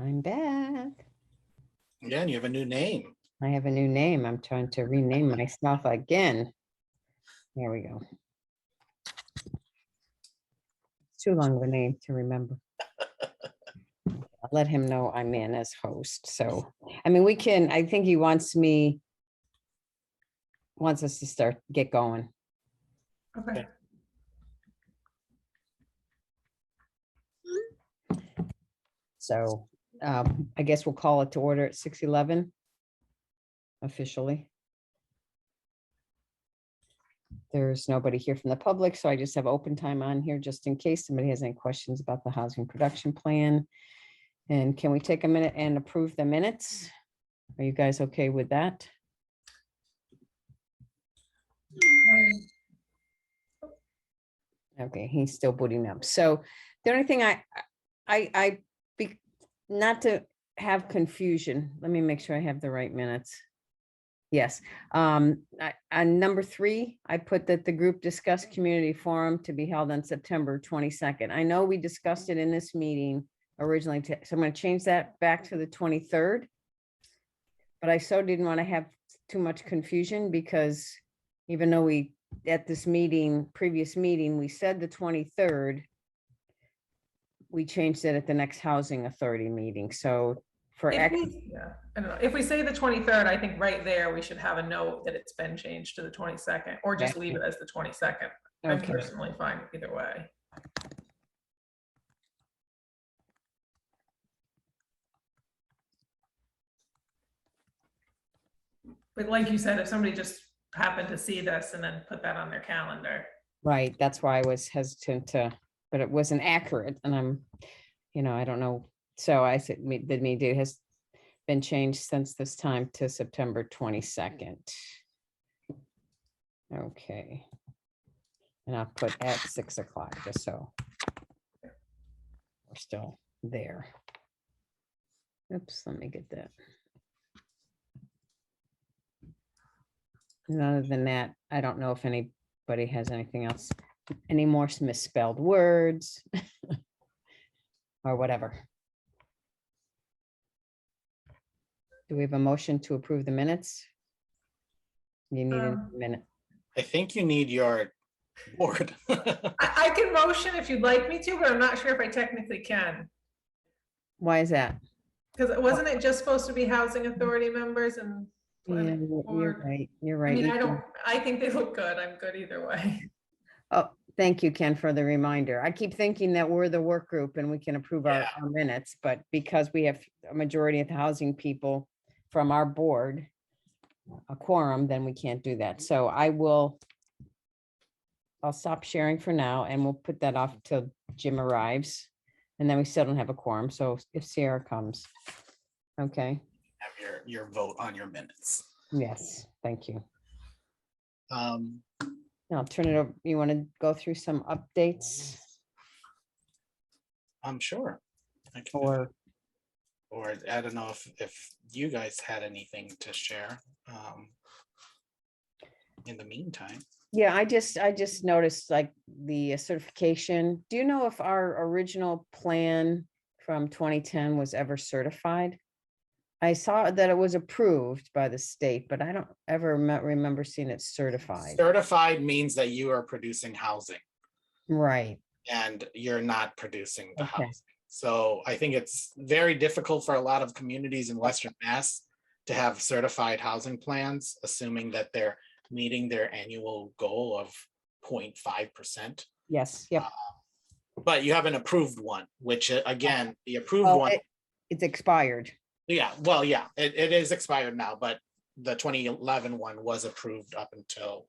I'm back. Yeah, and you have a new name. I have a new name. I'm trying to rename myself again. There we go. It's too long of a name to remember. I'll let him know I'm in as host. So, I mean, we can, I think he wants us to get going. Okay. So I guess we'll call it to order at 6:11 officially. There's nobody here from the public, so I just have open time on here just in case somebody has any questions about the housing production plan. And can we take a minute and approve the minutes? Are you guys okay with that? Okay, he's still booting up. So the only thing not to have confusion, let me make sure I have the right minutes. Yes, on number 3, I put that the group discussed community forum to be held on September 22nd. I know we discussed it in this meeting originally, so I'm going to change that back to the 23rd. But I so didn't want to have too much confusion because even though we, at this meeting, previous meeting, we said the 23rd, we changed it at the next housing authority meeting. So for I don't know. If we say the 23rd, I think right there, we should have a note that it's been changed to the 22nd, or just leave it as the 22nd. I'm Okay. personally fine either way. But like you said, if somebody just happened to see this and then put that on their calendar. Right, that's why I was hesitant to, but it wasn't accurate and I'm, I don't know. So I said, the meeting has been changed since this time to September 22nd. Okay. And I'll put at 6 o'clock, just so we're still there. Oops, let me get that. And other than that, I don't know if anybody has anything else, any more misspelled words or whatever. Do we have a motion to approve the minutes? You need a minute. I think you need your board. I can motion if you'd like me to, but I'm not sure if I technically can. Why is that? Because wasn't it just supposed to be housing authority members and Yeah, planning you're board? right. You're I right. mean, I think they look good. I'm good either way. Oh, thank you, Ken, for the reminder. I keep thinking that we're the work group and we can approve our minutes, but because we have a majority of the housing people from our board, a quorum, then we can't do that. So I'll stop sharing for now and we'll put that off till Jim arrives. And then we still don't have a quorum. So if Sierra comes, okay. Have your vote on your minutes. Yes, thank you. Um, I'll turn it over. You want to go through some updates? I'm sure. Or I don't know if you guys had anything to share in the meantime. yeah, I just noticed like the certification. Do you know if our original plan from 2010 was ever certified? I saw that it was approved by the state, but I don't ever remember seeing it certified. Certified means that you are producing housing. Right. And you're not producing the Okay. housing. So I think it's very difficult for a lot of communities in Western Mass to have certified housing plans, assuming that they're meeting their annual goal of 0.5%. Yes. Yep. But you have an approved one, which again, the approved Well, one. it's expired. Yeah, well, yeah, it is expired now, but the 2011 one was approved up until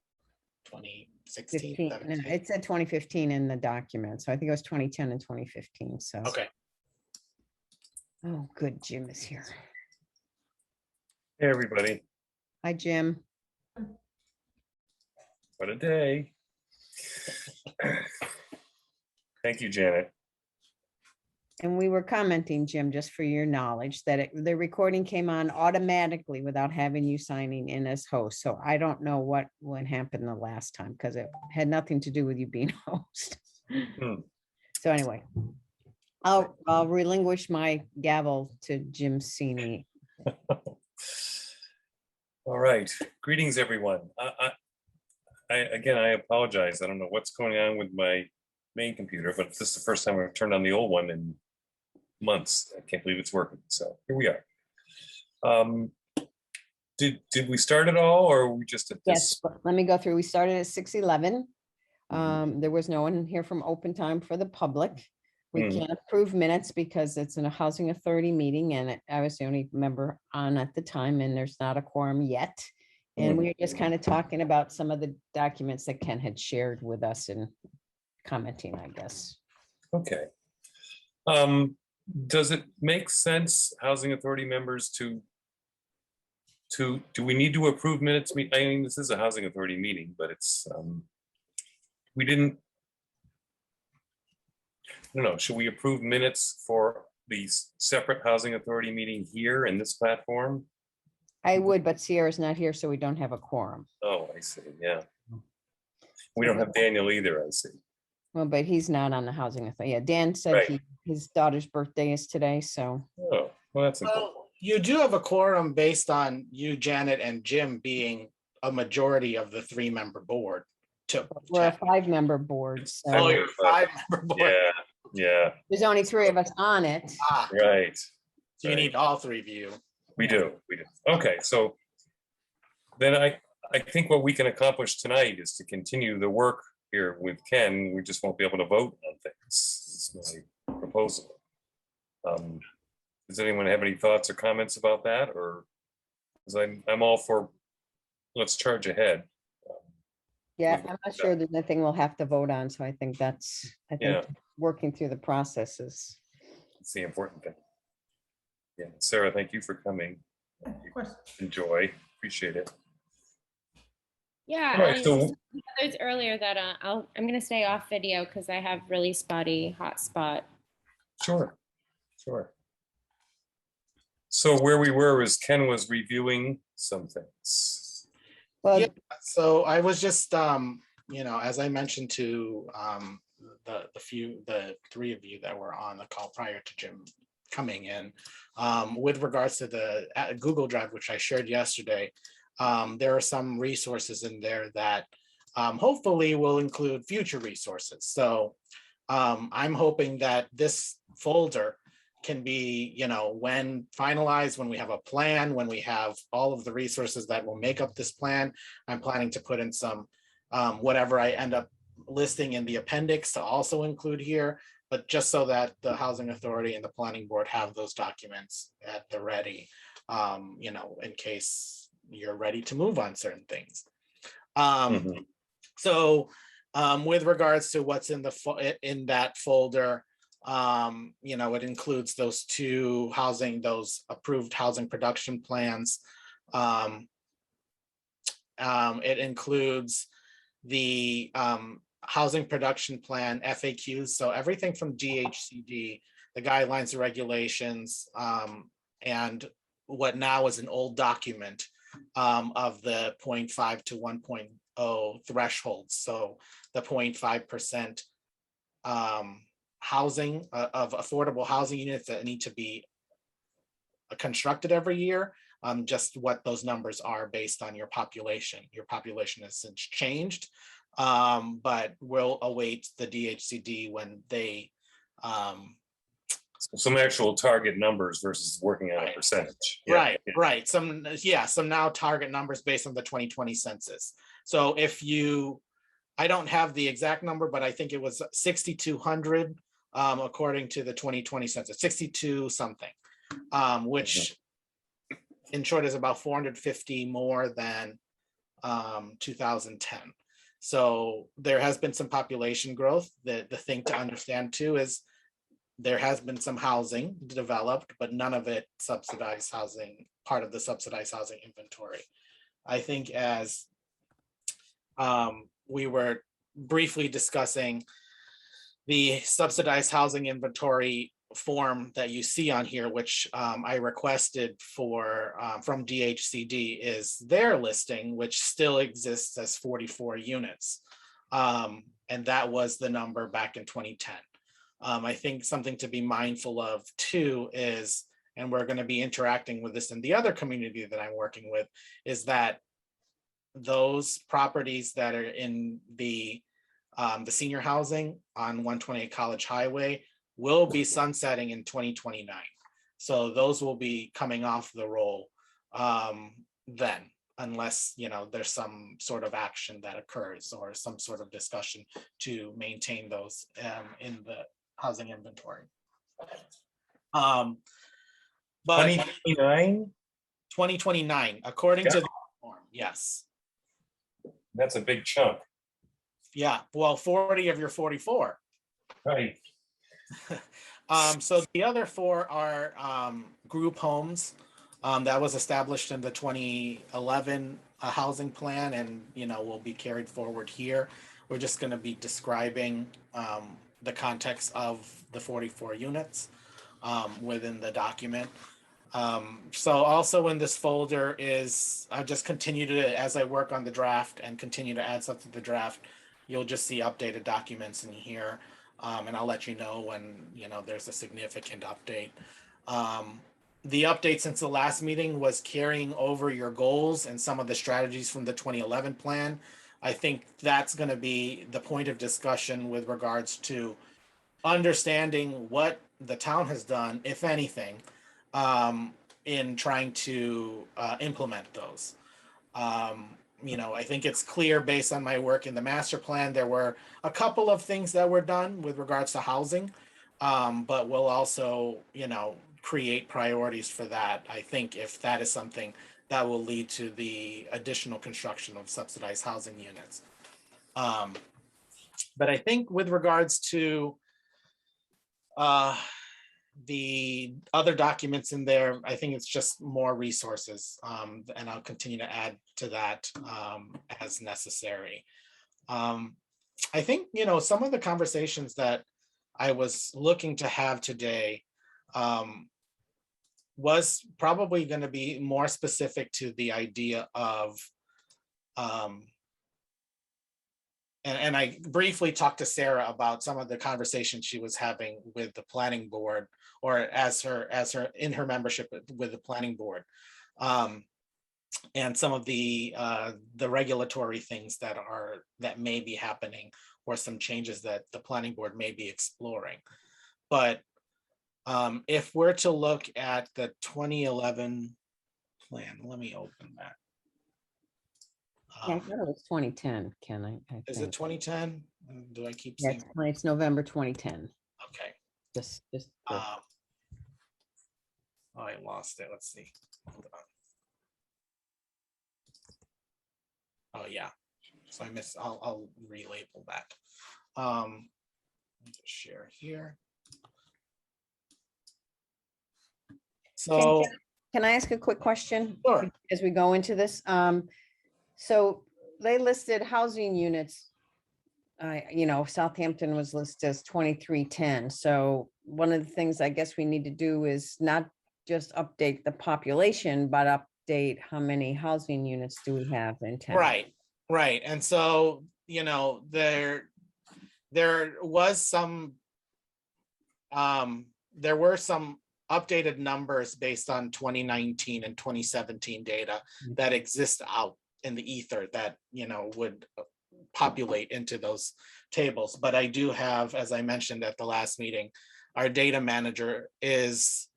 2016. 15. No, it said 2015 in the document. So I think it was 2010 and 2015. So. Okay. Oh, good. Jim is here. Hey, everybody. Hi, Jim. What a day. Thank you, Janet. And we were commenting, Jim, just for your knowledge, that the recording came on automatically without having you signing in as host. So I don't know what happened the last time because it had nothing to do with you being host. So anyway. I'll relinquish my gavel to Jim Sini. All right, greetings, everyone. Again, I apologize. I don't know what's going on with my main computer, but this is the first time I've turned on the old one in months. I can't believe it's working. So here we are. Did we start it all, or are we just at Yes, this? but let me go through. We started at 6:11. There was no one here from open time for the public. We Hmm. can't approve minutes because it's in a housing authority meeting and I was the only member on at the time and there's not a quorum yet. And we were just kind of talking about some of the documents that Ken had shared with us and commenting, I guess. Okay. Does it make sense, housing authority members, to do we need to approve minutes? I mean, this is a housing authority meeting, but it's, we didn't, I don't know, should we approve minutes for the separate housing authority meeting here in this platform? I would, but Sierra's not here, so we don't have a quorum. Oh, I see, yeah. We don't have Daniel either, I see. Well, but he's not on the housing authority. Yeah, Dan said Right. his daughter's birthday is today, so. Oh, well, that's important. Well, you do have a quorum based on you, Janet, and Jim being a majority of the 3-member board. We're a 5-member board, Oh, so you're a 5-member board. Yeah, there's only 3 of us on it. Ah, right. so you need all 3 of you. We do. Okay, so then I think what we can accomplish tonight is to continue the work here with Ken. We just won't be able to vote on things. It's my proposal. Does anyone have any thoughts or comments about that? Or, because I'm all for, let's charge ahead. Yeah, I'm not sure there's anything we'll have to vote on, so I think Yeah. working through the processes. It's the important thing. Yeah, Sarah, thank you for coming. Of course. Enjoy, appreciate it. Yeah, All right, I so- told others earlier that I'm gonna stay off video because I have really spotty hotspot. Sure. So where we were is Ken was reviewing some things. Well, Yeah. So I was just, as I mentioned to the 3 of you that were on the call prior to Jim coming in, with regards to the Google Drive, which I shared yesterday, there are some resources in there that hopefully will include future resources. So I'm hoping that this folder can be, when finalized, when we have a plan, when we have all of the resources that will make up this plan. I'm planning to put in some whatever I end up listing in the appendix to also include here, but just so that the housing authority and the planning board have those documents at the ready, in case you're ready to move on certain things. So with regards to what's in that folder, it includes those those approved housing production plans. It includes the housing production plan FAQs, so everything from DHCD, the guidelines and regulations, and what now is an old document of the 0.5 to 1.0 thresholds. So the 0.5% housing of affordable housing units that need to be constructed every year, just what those numbers are based on your population. Your population has since changed, but we'll await the DHCD when they some actual target numbers versus working on a Right. percentage. Yeah, Right. Some now target numbers based on the 2020 census. So I don't have the exact number, but I think it was 6,200 according to the 2020 census, 62 something, which in short is about 450 more than 2010. So there has been some population growth. The thing to understand too is there has been some housing developed, but none of it subsidized housing, part of the subsidized housing inventory. I think as we were briefly discussing, the subsidized housing inventory form that you see on here, which I requested from DHCD, is their listing, which still exists as 44 units. And that was the number back in 2010. I think something to be mindful of too is, and we're going to be interacting with this in the other community that I'm working with, is that those properties that are in the senior housing on 128 College Highway will be sunsetting in 2029. So those will be coming off the roll then, unless, you know, there's some sort of action that occurs or some sort of discussion to maintain those in the housing inventory. But 2029, 2029, according to the form, yes. that's a big chunk, Yeah, well, 40 of your 44. right? So the other 4 are group homes that was established in the 2011 housing plan, and, you know, will be carried forward here. We're just going to be describing the context of the 44 units within the document. So also in this folder is, I'll just continue to, as I work on the draft and continue to add stuff to the draft, you'll just see updated documents in here. And I'll let you know when, you know, there's a significant update. The update since the last meeting was carrying over your goals and some of the strategies from the 2011 plan. I think that's going to be the point of discussion with regards to understanding what the town has done, if anything, in trying to implement those. You know, I think it's clear based on my work in the master plan, there were a couple of things that were done with regards to housing, but we'll also, you know, create priorities for that. I think if that is something that will lead to the additional construction of subsidized housing units. But I think with regards to the other documents in there, I think it's just more resources, and I'll continue to add to that as necessary. I think, you know, some of the conversations that I was looking to have today was probably going to be more specific to the idea of, and I briefly talked to Sarah about some of the conversations she was having with the planning board, or as her in her membership with the planning board, and some of the regulatory things that may be happening, or some changes that the planning board may be exploring. But if we're to look at the 2011 plan, let me open that. Yeah, I thought it was 2010, Ken. I Is think. it 2010? Do I keep Yeah, saying? it's November 2010. Okay. Just. Oh, I lost it. Let's see. Hold on. Oh yeah. So I missed. I'll relabel that. Let me just share here. So Can I ask a quick question? Sure. As we go into this, so they listed housing units. You know, Southampton was listed as 2310. So one of the things I guess we need to do is not just update the population, but update how many housing units do we have in town? Right. And so, you know, there was some, there were some updated numbers based on 2019 and 2017 data that exist out in the ether that, you know, would populate into those tables. But I do have, as I mentioned at the last meeting, our data manager is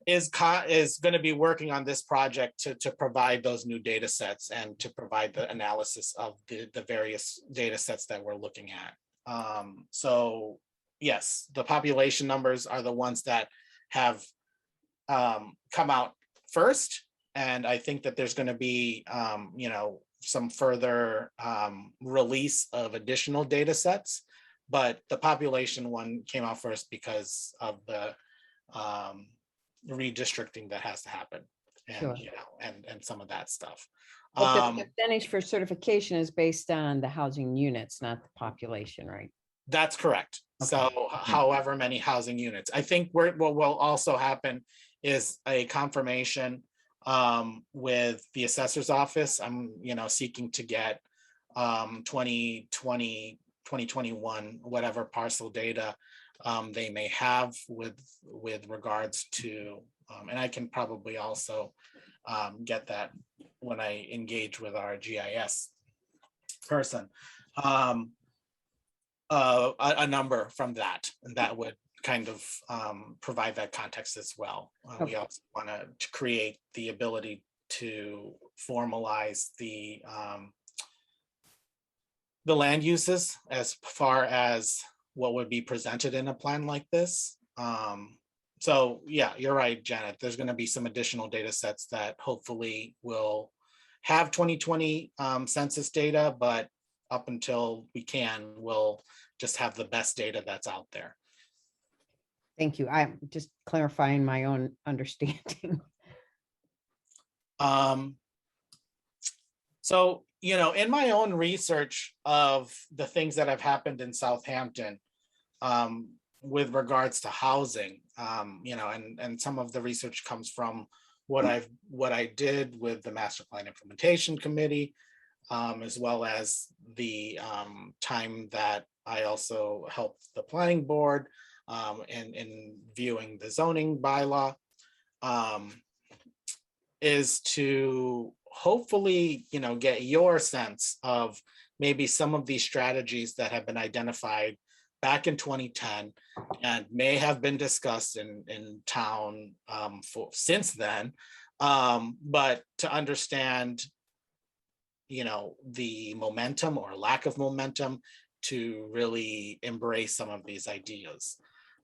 going to be working on this project to provide those new data sets and to provide the analysis of the various data sets that we're looking at. So yes, the population numbers are the ones that have come out first. And I think that there's going to be, you know, some further release of additional data sets, but the population one came out first because of the redistricting that has to happen, and Sure. you know, and some of that stuff. But the percentage for certification is based on the housing units, not the population, right? That's correct. Okay. So however many housing units, I think what will also happen is a confirmation with the assessor's office. I'm, you know, seeking to get 2020 2021, whatever parcel data they may have with regards to, and I can probably also get that when I engage with our GIS person, a number from that, and that would kind of provide that context as well. We Okay. also want to create the ability to formalize the land uses as far as what would be presented in a plan like this. So yeah, you're right, Janet. There's going to be some additional data sets that hopefully will have 2020 census data, but up until we can, we'll just have the best data that's out there. Thank you. I'm just clarifying my own understanding. So, you know, in my own research of the things that have happened in Southampton with regards to housing, you know, and some of the research comes from what I did with the Master Plan Implementation Committee, as well as the time that I also helped the planning board in viewing the zoning bylaw, is to hopefully, you know, get your sense of maybe some of these strategies that have been identified back in 2010 and may have been discussed in town since then, but to understand, you know, the momentum or lack of momentum to really embrace some of these ideas.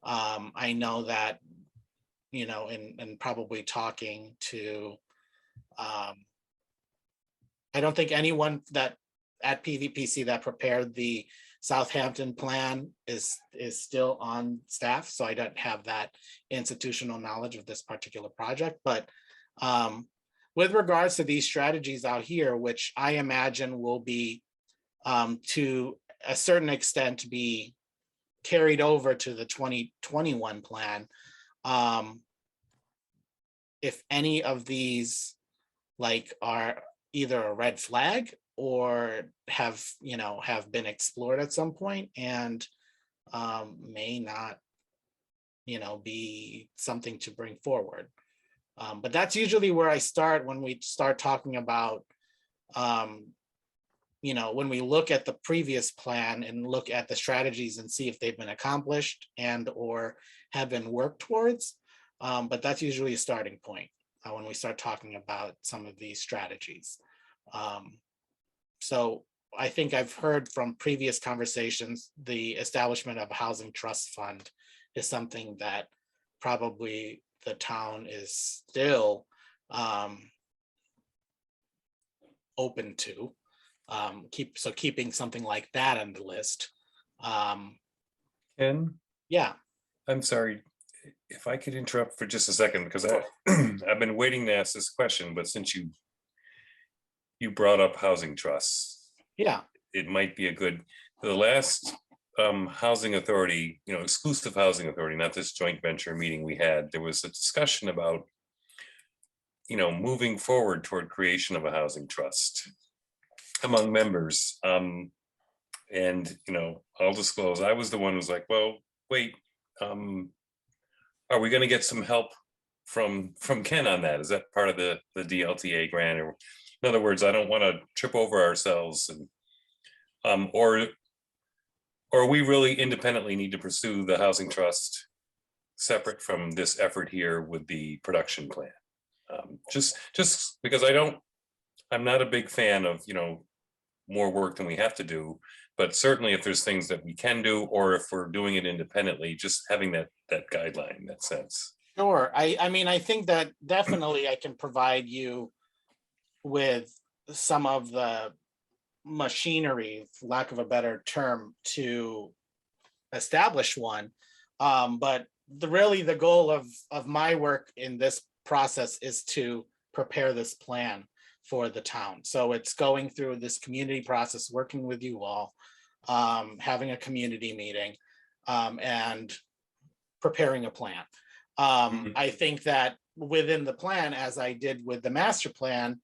I know that, you know, and probably talking to, I don't think anyone that at PVPC that prepared the Southampton plan is still on staff, so I don't have that institutional knowledge of this particular project. But with regards to these strategies out here, which I imagine will be to a certain extent be carried over to the 2021 plan, if any of these like are either a red flag or have, you know, have been explored at some point and may not, you know, be something to bring forward. But that's usually where I start when we start talking about, you know, when we look at the previous plan and look at the strategies and see if they've been accomplished and or have been worked towards. But that's usually a starting point when we start talking about some of these strategies. So I think I've heard from previous conversations, the establishment of a housing trust fund is something that probably the town is still open to. Keeping something like that on the list. Ken, Yeah, I'm sorry, if I could interrupt for just a second, because I've been waiting to ask this question, but since you brought up housing trusts, yeah, it might be a good, the last housing authority, you know, exclusive housing authority, not this joint venture meeting we had, there was a discussion about, you know, moving forward toward creation of a housing trust among members. And, you know, I'll disclose, I was the one who's like, well, wait, are we going to get some help from Ken on that? Is that part of the DLTA grant? Or in other words, I don't want to trip over ourselves, and or we really independently need to pursue the housing trust separate from this effort here with the production plan. Just because I'm not a big fan of, you know, more work than we have to do, but certainly if there's things that we can do, or if we're doing it independently, just having that guideline, that sense. sure. I mean, I think that definitely I can provide you with some of the machinery, for lack of a better term, to establish one. But really the goal of my work in this process is to prepare this plan for the town. So it's going through this community process, working with you all, having a community meeting, and preparing a plan. I think that within the plan, as I did with the master plan,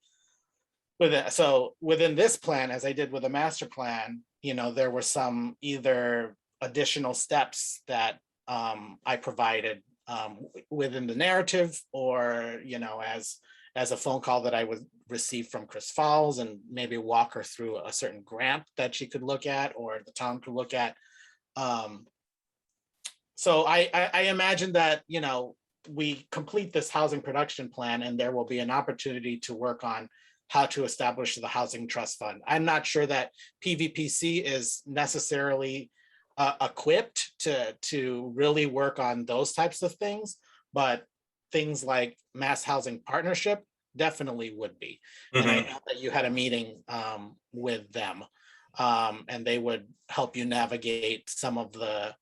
within this plan, as I did with the master plan, there were some either additional steps that I provided within the narrative, or, as a phone call that I would receive from Chris Falls, and maybe walk her through a certain grant that she could look at, or the town could look at. So I imagine that, we complete this housing production plan, and there will be an opportunity to work on how to establish the housing trust fund. I'm not sure that PVPC is necessarily equipped to really work on those types of things, but things like mass housing partnership definitely would be. And I know that you had a meeting with them, and they would help you navigate some of the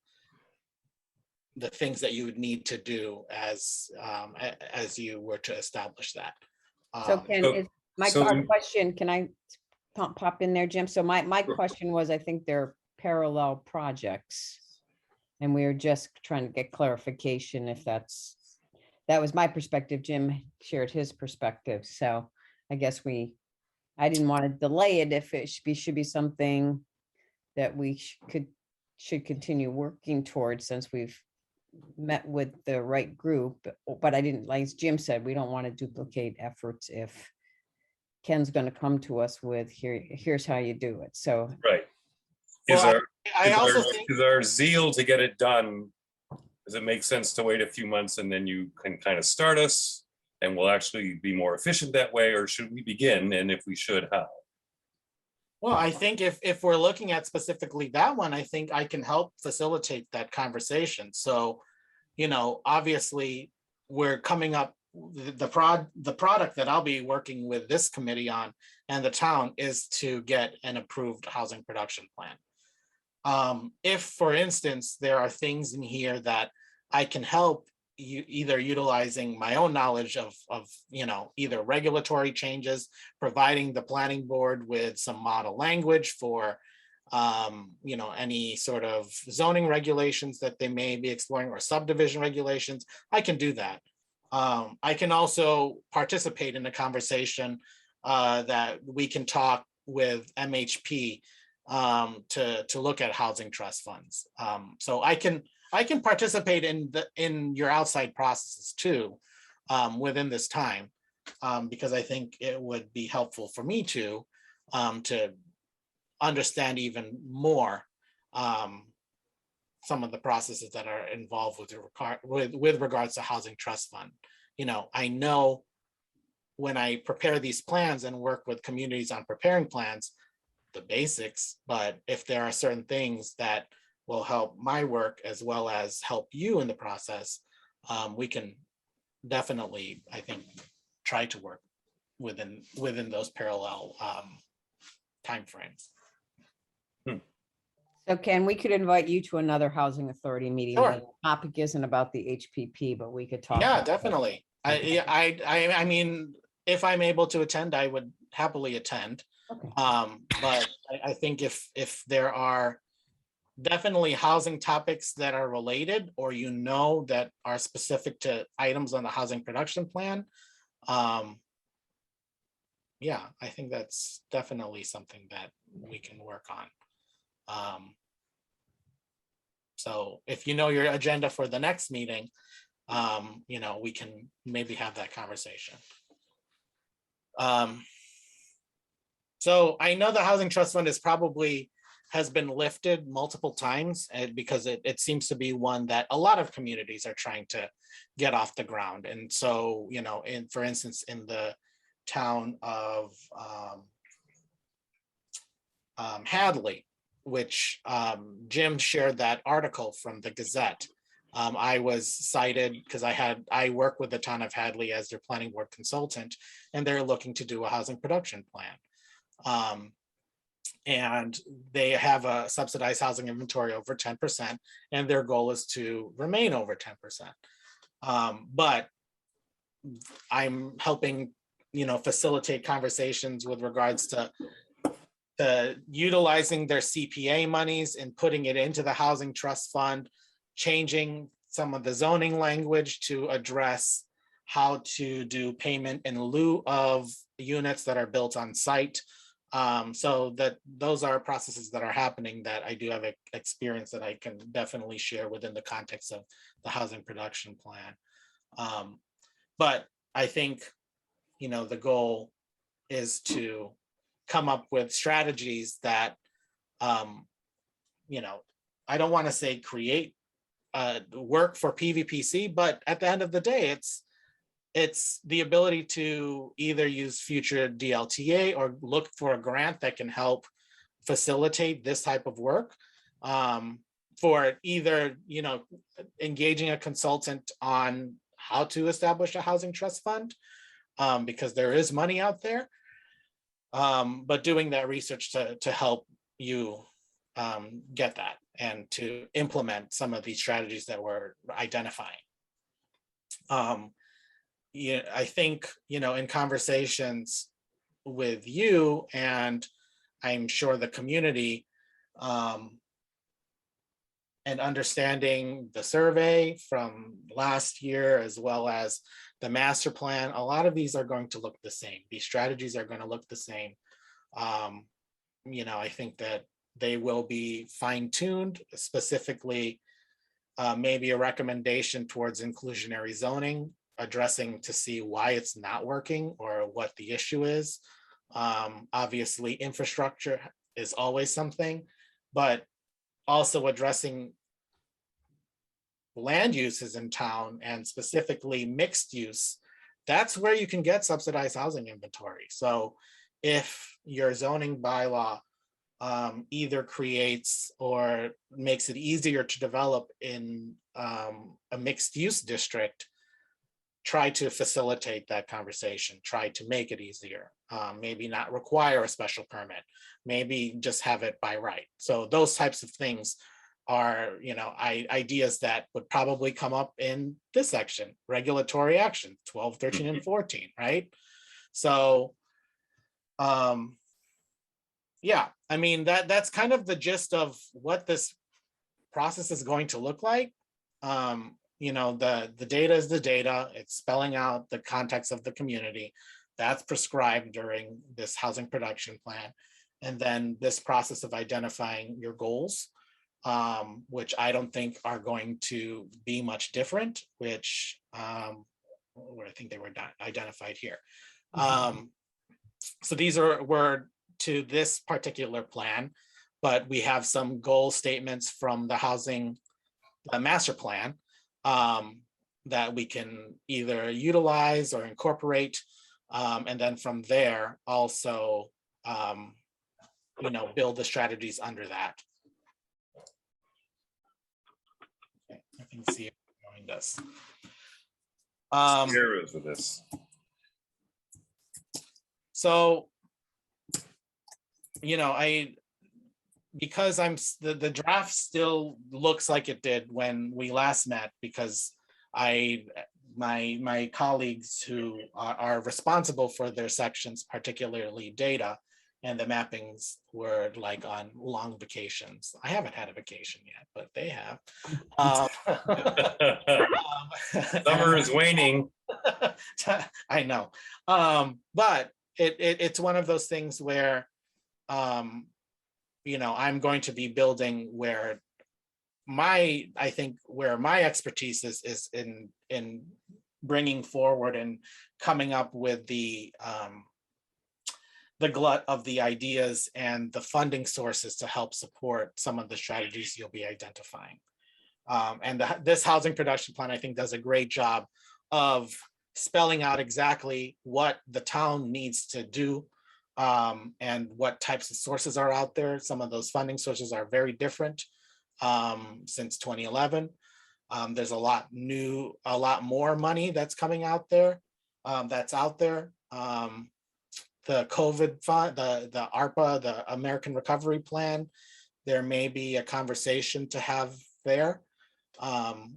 things that you would need to do as you were to establish that. So Ken, so- is my so our in- question, can I pop in there, Jim? So my Sure. question was, I think they're parallel projects. And we were just trying to get clarification if that was my perspective. Jim shared his perspective. So I guess I didn't want to delay it if it should be something that we should continue working towards, since we've met with the right group. But I didn't, like Jim said, we don't want to duplicate efforts if Ken's going to come to us with here's how you do it. So Right. Well, I also think, Is our zeal to get it done, does it make sense to wait a few months and then you can kind of start us and we'll actually be more efficient that way, or should we begin? And if we should, how? well, I think if we're looking at specifically that one, I think I can help facilitate that conversation. So, obviously, we're coming up, the product that I'll be working with this committee on and the town is to get an approved housing production plan. If, for instance, there are things in here that I can help you, either utilizing my own knowledge of either regulatory changes, providing the planning board with some model language for any sort of zoning regulations that they may be exploring, or subdivision regulations, I can do that. I can also participate in the conversation that we can talk with MHP to look at housing trust funds. So I can participate in your outside processes too, within this time, because I think it would be helpful for me to understand even more some of the processes that are involved with regards to housing trust fund. I know when I prepare these plans and work with communities on preparing plans, the basics, but if there are certain things that will help my work as well as help you in the process, we can definitely, I think, try to work within those parallel timeframes. So Ken, we could invite you to another housing authority meeting. Sure. The topic isn't about the HPP, but we could talk. Yeah, about it. definitely. I mean, if I'm able to attend, I would happily attend. Okay. But I think if there are definitely housing topics that are related, or that are specific to items on the housing production plan, yeah, I think that's definitely something that we can work on. So if you know your agenda for the next meeting, we can maybe have that conversation. So I know the Housing Trust Fund has been lifted multiple times, because it seems to be one that a lot of communities are trying to get off the ground. And so, for instance, in the town of Hadley, which Jim shared that article from the Gazette. I was cited because I work with the town of Hadley as their planning board consultant, and they're looking to do a housing production plan. And they have a subsidized housing inventory over 10%, and their goal is to remain over 10%. But I'm helping, facilitate conversations with regards to utilizing their CPA monies and putting it into the housing trust fund, changing some of the zoning language to address how to do payment in lieu of units that are built on site. So that those are processes that are happening that I do have experience that I can definitely share within the context of the housing production plan. But I think, the goal is to come up with strategies that, I don't want to say create work for PVPC, but at the end of the day, it's the ability to either use future DLTA or look for a grant that can help facilitate this type of work, for either, engaging a consultant on how to establish a housing trust fund, because there is money out there, but doing that research to help you get that and to implement some of these strategies that we're identifying. I think, in conversations with you, and I'm sure the community, and understanding the survey from last year, as well as the master plan, a lot of these are going to look the same. These strategies are going to look the same. I think that they will be fine-tuned, specifically, maybe a recommendation towards inclusionary zoning, addressing to see why it's not working or what the issue is. Obviously, infrastructure is always something, but also addressing land uses in town, and specifically mixed use. That's where you can get subsidized housing inventory. So if your zoning bylaw either creates or makes it easier to develop in a mixed use district, try to facilitate that conversation, try to make it easier, maybe not require a special permit, maybe just have it by right. So those types of things are, ideas that would probably come up in this section, regulatory action, 12, 13, and 14, right? So, yeah, I mean, that's kind of the gist of what this process is going to look like. The data is the data. It's spelling out the context of the community that's prescribed during this housing production plan. And then this process of identifying your goals, which I don't think are going to be much different, which where I think they were identified here. So these were to this particular plan, but we have some goal statements from the housing master plan that we can either utilize or incorporate, and then from there also build the strategies under that. Okay, I can see it behind us. Areas of this. So, because the draft still looks like it did when we last met, because my colleagues who are responsible for their sections, particularly data and the mappings, were like on long vacations. I haven't had a vacation yet, but they have. Summer is waning. I know, but it's one of those things where I'm going to be building where my expertise is in bringing forward and coming up with the glut of the ideas and the funding sources to help support some of the strategies you'll be identifying. And this housing production plan, I think, does a great job of spelling out exactly what the town needs to do, and what types of sources are out there. Some of those funding sources are very different since 2011. There's a lot more money that's coming out there, the COVID fund, the ARPA, the American Recovery Plan, there may be a conversation to have there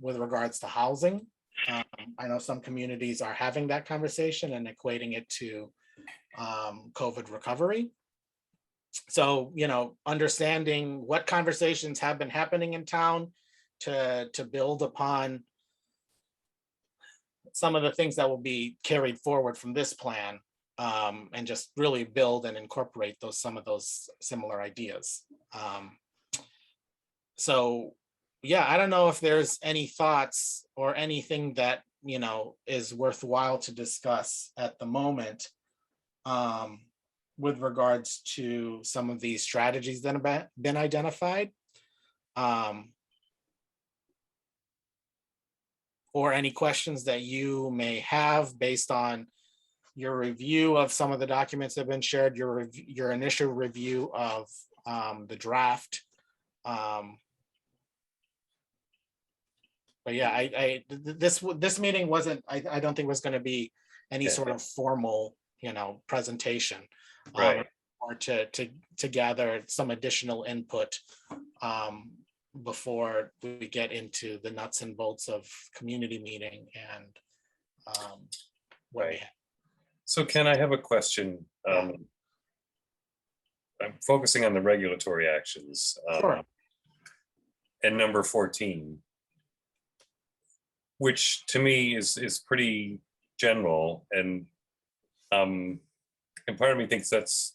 with regards to housing. I know some communities are having that conversation and equating it to COVID recovery. So, understanding what conversations have been happening in town to build upon some of the things that will be carried forward from this plan, and just really build and incorporate some of those similar ideas. So yeah, I don't know if there's any thoughts or anything that, is worthwhile to discuss at the moment with regards to some of these strategies that have been identified. Or any questions that you may have based on your review of some of the documents that have been shared, your initial review of the draft. But yeah, this meeting wasn't, I don't think was going to be any sort of formal, presentation. Right. Or to gather some additional input before we get into the nuts and bolts of community meeting and what we Right. have. So Ken, I have a question. I'm focusing on the regulatory actions. Sure. And number 14, which to me is pretty general, and part of me thinks that's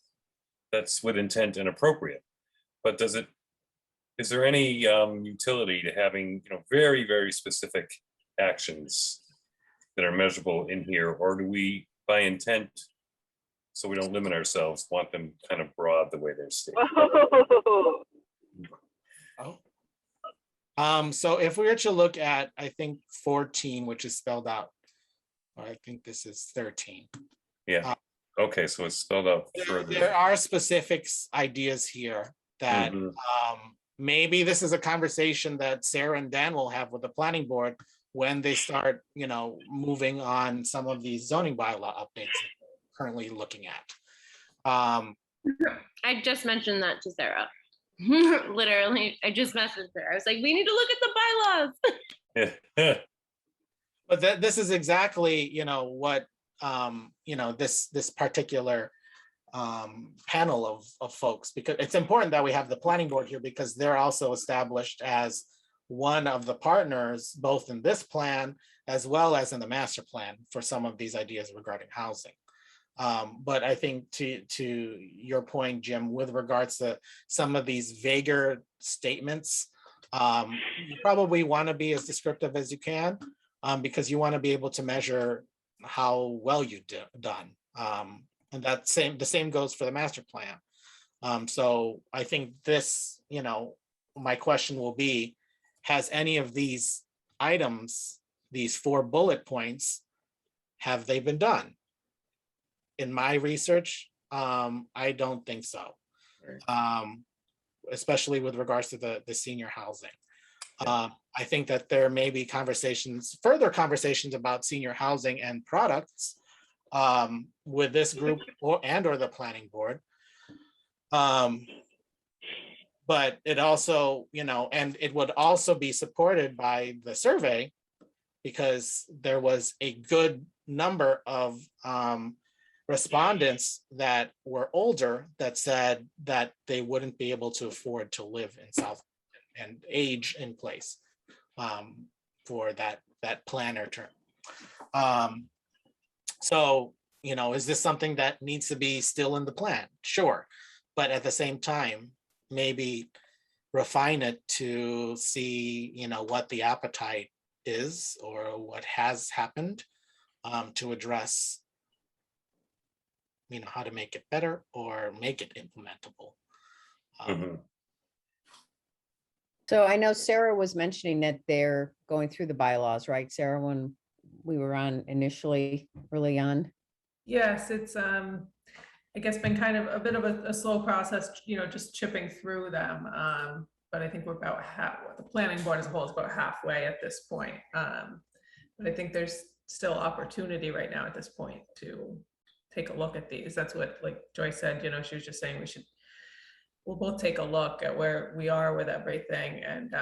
with intent and appropriate. But is there any utility to having very, very specific actions that are measurable in here, or do we, by intent, so we don't limit ourselves, want them kind of broad the way they're stated? So if we were to look at, I think 14, which is spelled out, or I think this is 13. Yeah. Okay, so it's spelled out further. There are specific ideas here that maybe this is a conversation that Sarah and Dan will have with the planning board when they start, moving on some of these zoning bylaw updates that we're currently looking at. I just mentioned that to Sarah. Literally, I just messaged her. I was like, we need to look at the bylaws. But this is exactly, what, this particular panel of folks, because it's important that we have the planning board here because they're also established as one of the partners, both in this plan as well as in the master plan for some of these ideas regarding housing. But I think to your point, Jim, with regards to some of these vaguer statements, you probably want to be as descriptive as you can because you want to be able to measure how well you've done. And the same goes for the master plan. So I think this, my question will be, has any of these items, these 4 bullet points, have they been done? In my research, I don't think so. Especially with regards to the senior housing. I think that there may be further conversations about senior housing and products with this group or the planning board. But it also, and it would also be supported by the survey because there was a good number of respondents that were older that said that they wouldn't be able to afford to live in Southampton and age in place for that plan or term. So, is this something that needs to be still in the plan? Sure. But at the same time, maybe refine it to see, what the appetite is or what has happened to address, how to make it better or make it implementable. So I know Sarah was mentioning that they're going through the bylaws, right, Sarah, when we were on initially early on? Yes, it's I guess been kind of a bit of a slow process, just chipping through them. But I think we're about the planning board as a whole is about halfway at this point. But I think there's still opportunity right now at this point to take a look at these. That's what, like Joyce said, she was just saying we'll both take a look at where we are with everything and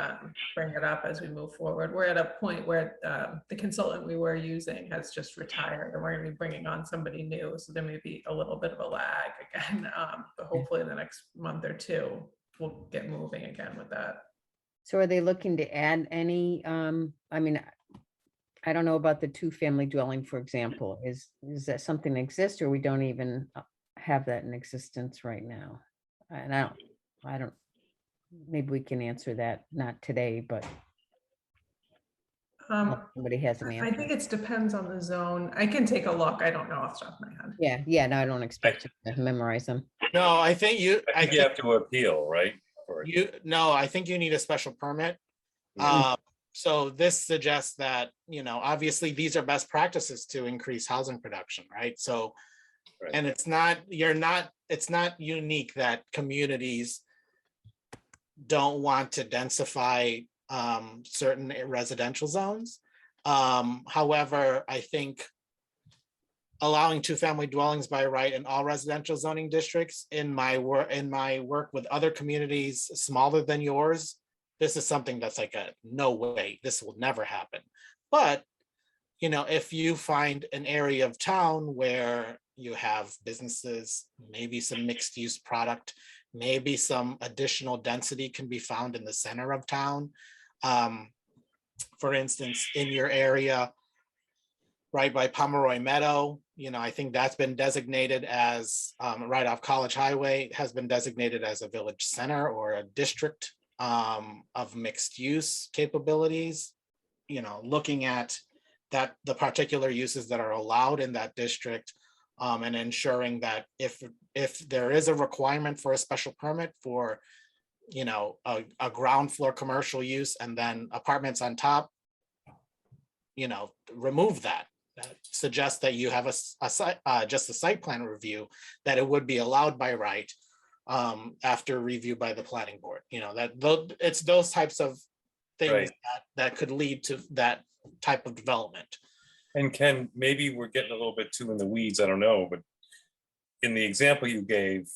bring it up as we move forward. We're at a point where the consultant we were using has just retired and we're going to be bringing on somebody new. So there may be a little bit of a lag again, but hopefully in the next month or two, we'll get moving again with that. So are they looking to add any, I I don't know about the two-family dwelling, for example. Is that something that exists, or we don't even have that in existence right now? And I don't, maybe we can answer that, not today, but unless somebody has an I answer. think it depends on the zone. I can take a look. I don't know off the top of my head. Yeah, no, I don't expect you to memorize them. No, I think you, I think you have to appeal, right? Or- no, I think you need a special permit. Yeah. So this suggests that, obviously these are best practices to increase housing production, right? So, Right. and it's not unique that communities don't want to densify certain residential zones. However, I think allowing two-family dwellings by right in all residential zoning districts, in my work with other communities smaller than yours, this is something that's like a no way, this will never happen. But if you find an area of town where you have businesses, maybe some mixed use product, maybe some additional density can be found in the center of town. For instance, in your area, right by Pomeroy Meadow, I think that's been designated as, right off College Highway, has been designated as a village center or a district of mixed use capabilities. Looking at that, the particular uses that are allowed in that district, and ensuring that if there is a requirement for a special permit for, a ground floor commercial use and then apartments on top, remove that. That suggests that you have just a site plan review, that it would be allowed by right after review by the planning board. It's those types of things Right. that could lead to that type of development. And Ken, maybe we're getting a little bit too in the weeds, I don't know, but in the example you gave,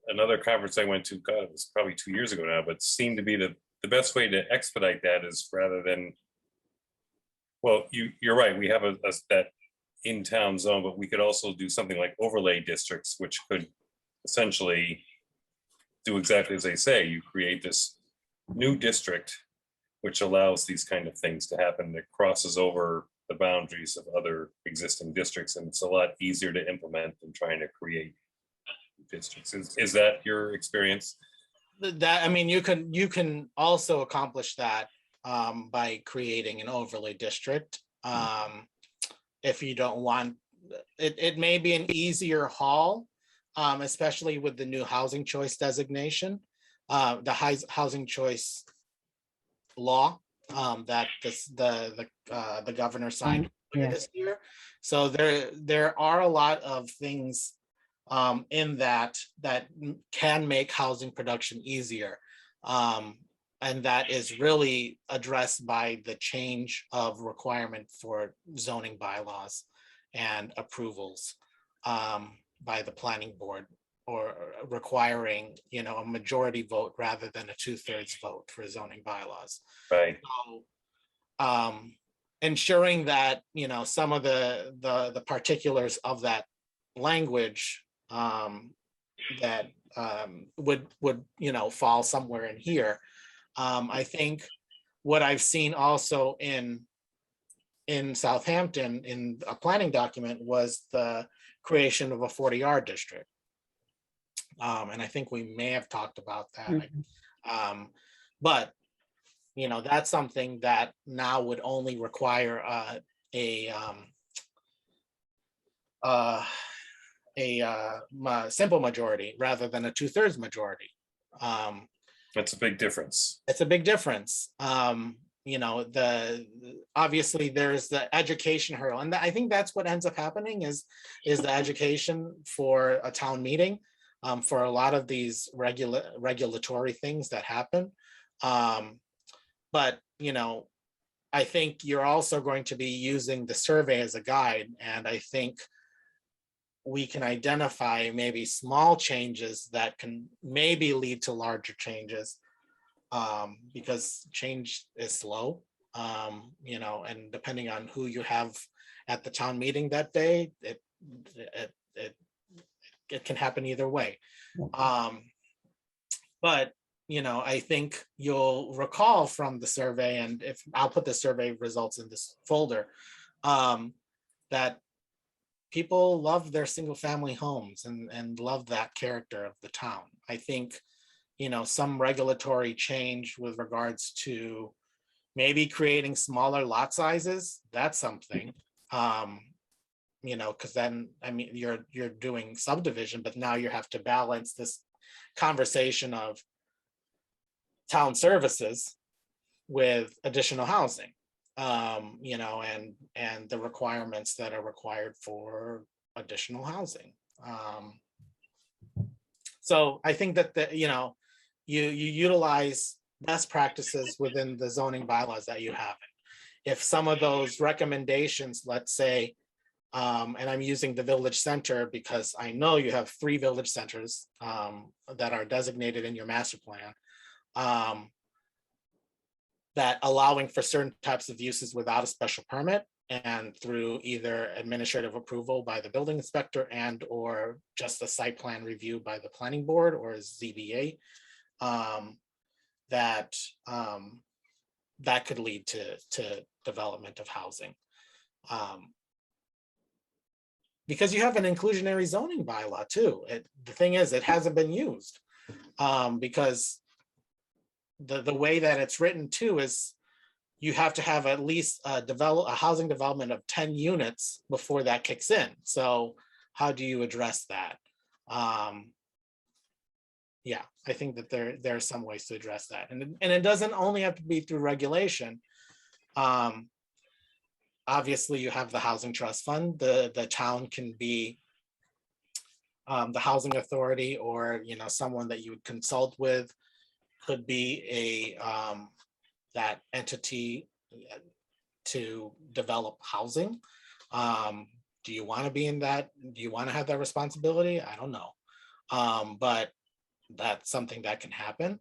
another conference I went to, God, it was probably 2 years ago now, but seemed to be the best way to expedite that is rather than, well, you're right, we have that in-town zone, but we could also do something like overlay districts, which could essentially do exactly as they say. You create this new district, which allows these kind of things to happen, that crosses over the boundaries of other existing districts, and it's a lot easier to implement than trying to create districts. Is that your experience? That, I mean, you can also accomplish that by creating an overlay district. If you don't want, it may be an easier haul, especially with the new housing choice designation, the housing choice law that the governor signed Yeah. this year. So there are a lot of things in that can make housing production easier. And that is really addressed by the change of requirement for zoning bylaws and approvals by the planning board, or requiring, a majority vote rather than a 2/3 vote for zoning bylaws. Right. So, ensuring that, some of the particulars of that language that would fall somewhere in here. I think what I've seen also in Southampton in a planning document was the creation of a 40R district. And I think we may have talked about that. But that's something that now would only require a simple majority rather than a 2/3 majority. That's a big difference. It's a big difference. Obviously there's the education hurdle, and I think that's what ends up happening is the education for a town meeting for a lot of these regulatory things that happen. But I think you're also going to be using the survey as a guide, and I think we can identify maybe small changes that can maybe lead to larger changes, because change is slow, and depending on who you have at the town meeting that day, it can happen either way. But I think you'll recall from the survey, and if I'll put the survey results in this folder, that people love their single family homes and love that character of the town. I think, some regulatory change with regards to maybe creating smaller lot sizes, that's something. Because then, I mean, you're doing subdivision, but now you have to balance this conversation of town services with additional housing, and the requirements that are required for additional housing. So I think that you utilize best practices within the zoning bylaws that you have. If some of those recommendations, let's say, and I'm using the village center because I know you have 3 village centers that are designated in your master plan, that allowing for certain types of uses without a special permit and through either administrative approval by the building inspector and or just a site plan review by the planning board or ZBA, that could lead to development of housing. Because you have an inclusionary zoning bylaw too. The thing is, it hasn't been used because the way that it's written too is you have to have at least a housing development of 10 units before that kicks in. So how do you address that? Yeah, I think that there are some ways to address that, and it doesn't only have to be through regulation. Obviously, you have the housing trust fund. The town can be the housing authority, or someone that you would consult with could be that entity to develop housing. Do you want to be in that? Do you want to have that responsibility? I don't know, but that's something that can happen.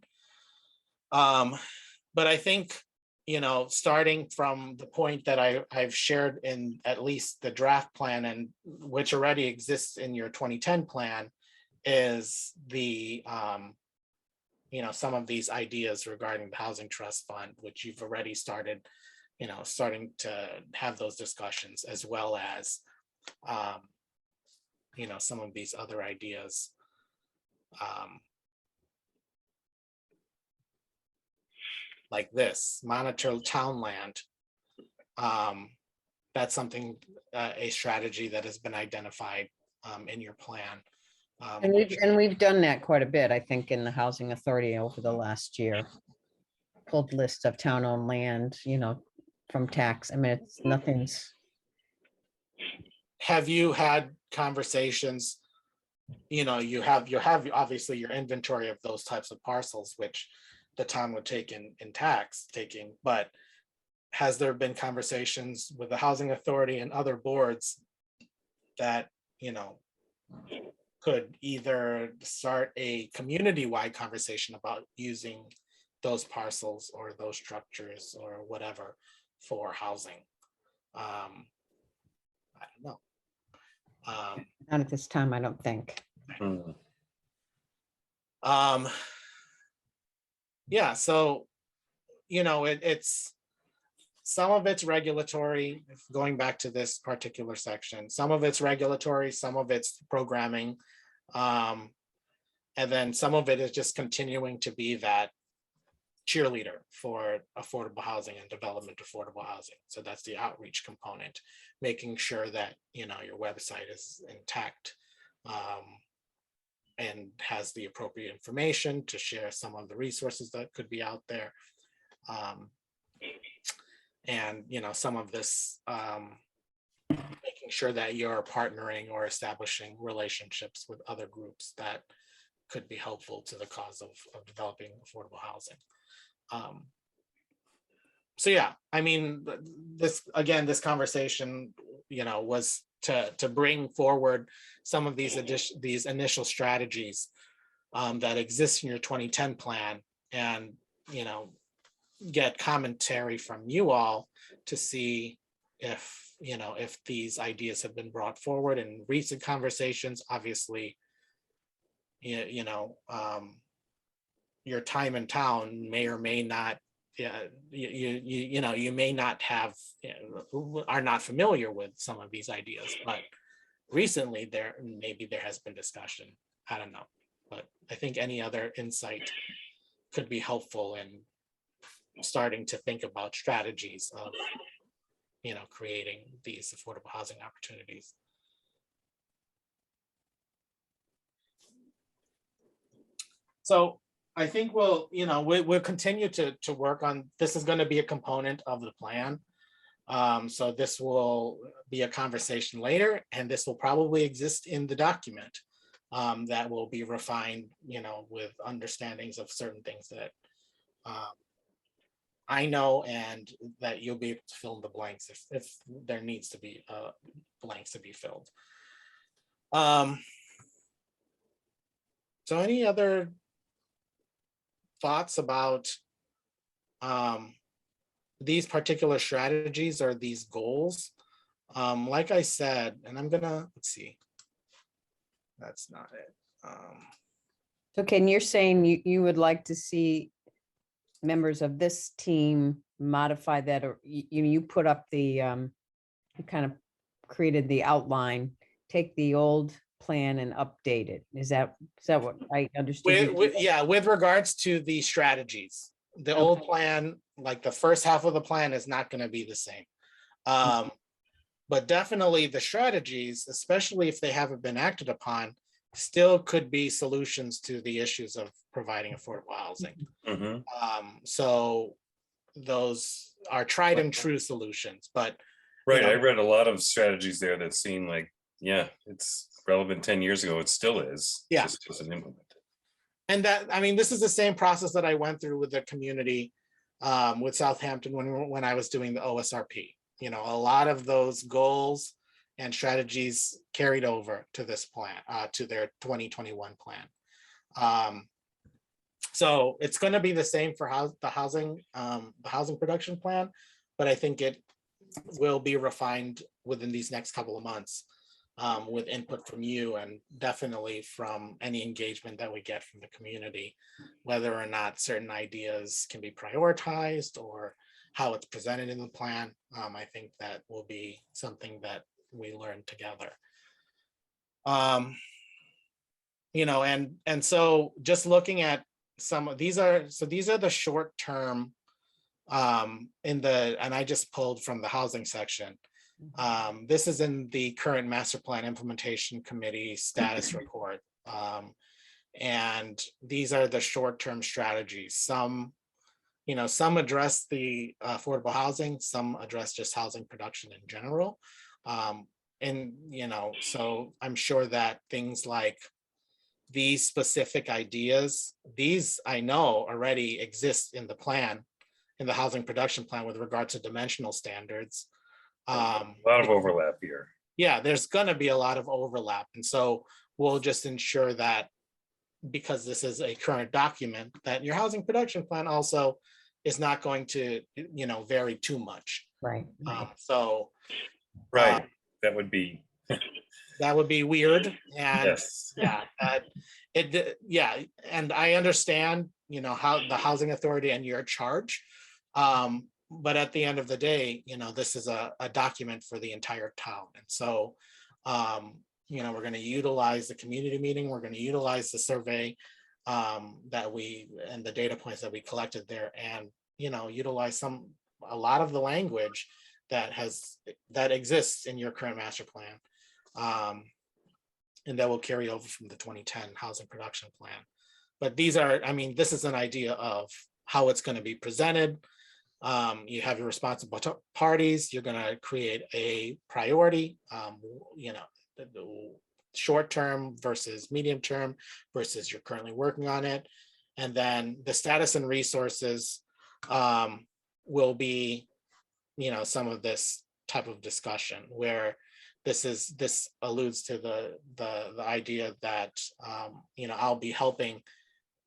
But I think, starting from the point that I've shared in at least the draft plan, and which already exists in your 2010 plan, is the some of these ideas regarding the housing trust fund, which you've already started, starting to have those discussions, as well as some of these other ideas. Like this, monitor town land. That's something, a strategy that has been identified in your plan. And we've done that quite a bit, I think, in the housing authority over the last year. Pulled list of town-owned land, from tax. I mean, nothing's. Have you had conversations? You have obviously your inventory of those types of parcels, which the town would take in tax taking, but has there been conversations with the housing authority and other boards that could either start a community-wide conversation about using those parcels or those structures or whatever for housing? I don't know. Not at this time, I don't think. Yeah, so it's some of it's regulatory, going back to this particular section, some of it's regulatory, some of it's programming, and then some of it is just continuing to be that cheerleader for affordable housing and development affordable housing. So that's the outreach component, making sure that your website is intact and has the appropriate information to share some of the resources that could be out there. And some of this making sure that you're partnering or establishing relationships with other groups that could be helpful to the cause of developing affordable housing. So yeah, I mean, this conversation, was to bring forward some of these initial strategies that exist in your 2010 plan, and get commentary from you all to see if these ideas have been brought forward in recent conversations. Obviously, your time in town may or may not, yeah, you may not have, are not familiar with some of these ideas, but recently maybe there has been discussion. I don't know, but I think any other insight could be helpful in starting to think about strategies of, creating these affordable housing opportunities. So I think we'll continue to work on, this is going to be a component of the plan. So this will be a conversation later, and this will probably exist in the document that will be refined, with understandings of certain things that I know, and that you'll be able to fill in the blanks if there needs to be blanks to be filled. So any other thoughts about these particular strategies or these goals? Like I said, and let's see, that's not it. So Ken, you're saying you would like to see members of this team modify that, or you put up the, you kind of created the outline, take the old plan and update it. Is that what I understood? With regards to the strategies, the old plan, like the first half of the plan, is not going to be the same. But definitely the strategies, especially if they haven't been acted upon, still could be solutions to the issues of providing affordable housing. Mhm. So those are tried and true solutions, but Right, I read a lot of strategies there that seem like, yeah, it's relevant 10 years ago, it still is. Yeah. Just wasn't implemented. and this is the same process that I went through with the community with Southampton when I was doing the OSRP. A lot of those goals and strategies carried over to this plan, to their 2021 plan. So it's going to be the same for the housing production plan, but I think it will be refined within these next couple of months, with input from you and definitely from any engagement that we get from the community, whether or not certain ideas can be prioritized or how it's presented in the plan. I think that will be something that we learn together. And so just looking at some of these are the short term and I just pulled from the housing section. This is in the current master plan implementation committee status report. And these are the short-term strategies. Some address the affordable housing, some address just housing production in general. So I'm sure that things like these specific ideas, these I know already exist in the plan, in the housing production plan with regard to dimensional standards. A lot of overlap here. Yeah, there's going to be a lot of overlap. And so we'll just ensure that, because this is a current document, that your housing production plan also is not going to, vary too much. Right. Right, that would be weird. And yes. And I understand, how the housing authority and your charge. But at the end of the day, this is a document for the entire town. And so, we're going to utilize the community meeting. We're going to utilize the survey and the data points that we collected there, and, utilize a lot of the language that exists in your current master plan. And that will carry over from the 2010 housing production plan. But this is an idea of how it's going to be presented. You have your responsible parties. You're going to create a priority, short term versus medium term versus you're currently working on it. And then the status and resources will be, some of this type of discussion where this alludes to the idea that, I'll be helping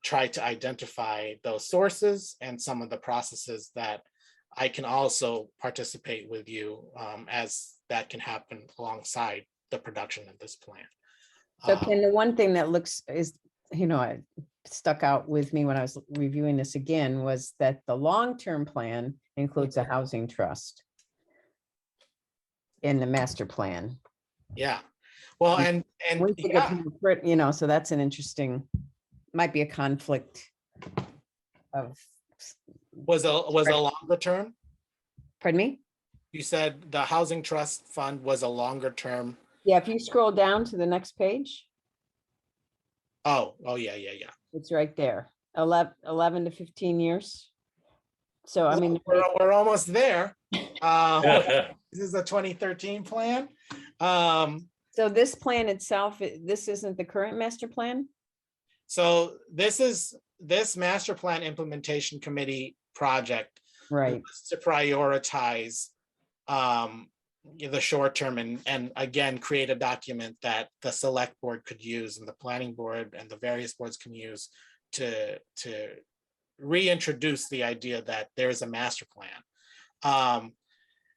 try to identify those sources and some of the processes that I can also participate with you as that can happen alongside the production of this plan. So Ken, the one thing that stuck out with me when I was reviewing this again was that the long-term plan includes a housing trust in the master plan. Yeah. Well, and We think yeah, of, you know, so that's an interesting, might be a conflict of, was a longer term. pardon me? You said the housing trust fund was a longer term. Yeah, if you scroll down to the next page, Oh, yeah. it's right there, 11 to 15 years. So, I mean, We're almost there. Yeah. This is a 2013 plan. so this plan itself, this isn't the current master plan? So this master plan implementation committee project Right, was to prioritize the short term and again, create a document that the select board could use and the planning board and the various boards can use to reintroduce the idea that there is a master plan.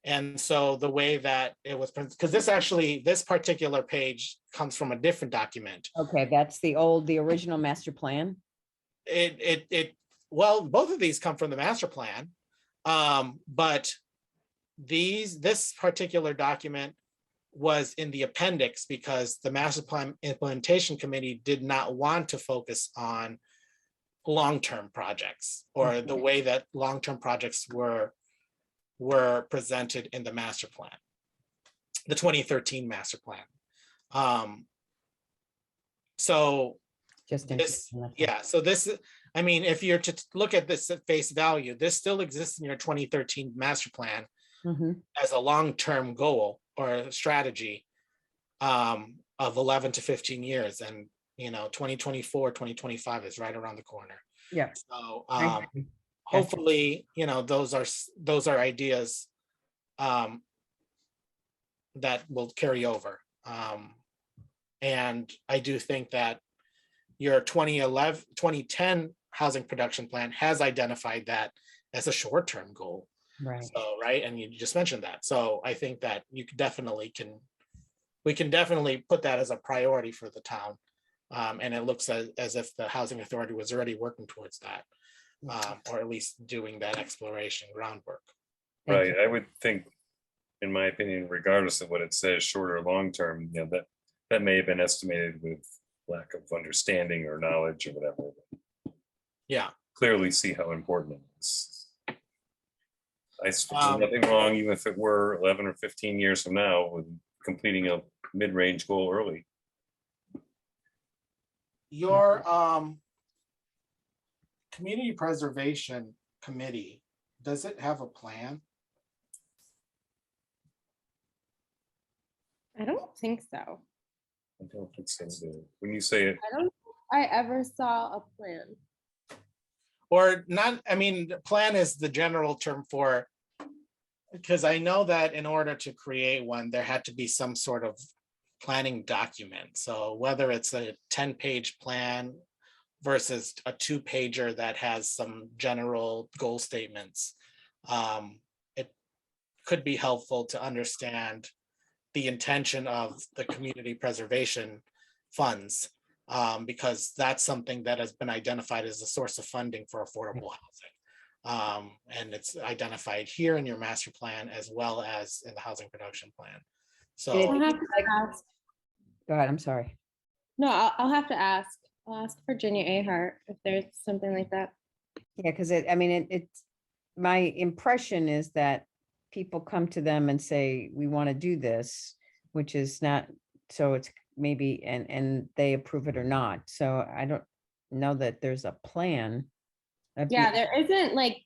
And so the way that it was, because this particular page comes from a different document. okay, that's the original master plan. Well, both of these come from the master plan. But this particular document was in the appendix because the master plan implementation committee did not want to focus on long-term projects or the way that long-term projects were presented in the master plan, the 2013 master plan. So Just this, interesting. yeah, so this, I mean, if you're to look at this at face value, this still exists in your 2013 master plan Mhm. as a long-term goal or a strategy of 11 to 15 years. And, 2024, 2025 is right around the corner. Yeah. So I agree. hopefully, those are ideas that will carry over. And I do think that your 2010 housing production plan has identified that as a short-term goal. Right. So, right, and you just mentioned that. So I think that we can definitely put that as a priority for the town. And it looks as if the housing authority was already working towards that, or at least doing that exploration groundwork. Thank Right, I would think, in my opinion, regardless of what it says, short or long term, that may have been estimated with lack of understanding or knowledge or whatever. Yeah. Clearly see how important it is. I see Um, nothing wrong, even if it were 11 or 15 years from now, with completing a mid-range goal early. Your community preservation committee, does it have a plan? I don't think so. I don't think so. When you say it, I don't think I ever saw a plan. Or not, I mean, plan is the general term for, because I know that in order to create one, there had to be some sort of planning document. So whether it's a 10-page plan versus a 2-pager that has some general goal statements, it could be helpful to understand the intention of the community preservation funds, because that's something that has been identified as a source of funding for affordable housing. And it's identified here in your master plan as well as in the housing production plan. So I'll have to ask. Go ahead, I'm sorry. No, I'll have to ask. I'll ask Virginia Ahart if there's something like that. Yeah, because it's, my impression is that people come to them and say, we want to do this, which is not, so it's maybe, and they approve it or not. So I don't know that there's a plan. Yeah, there isn't like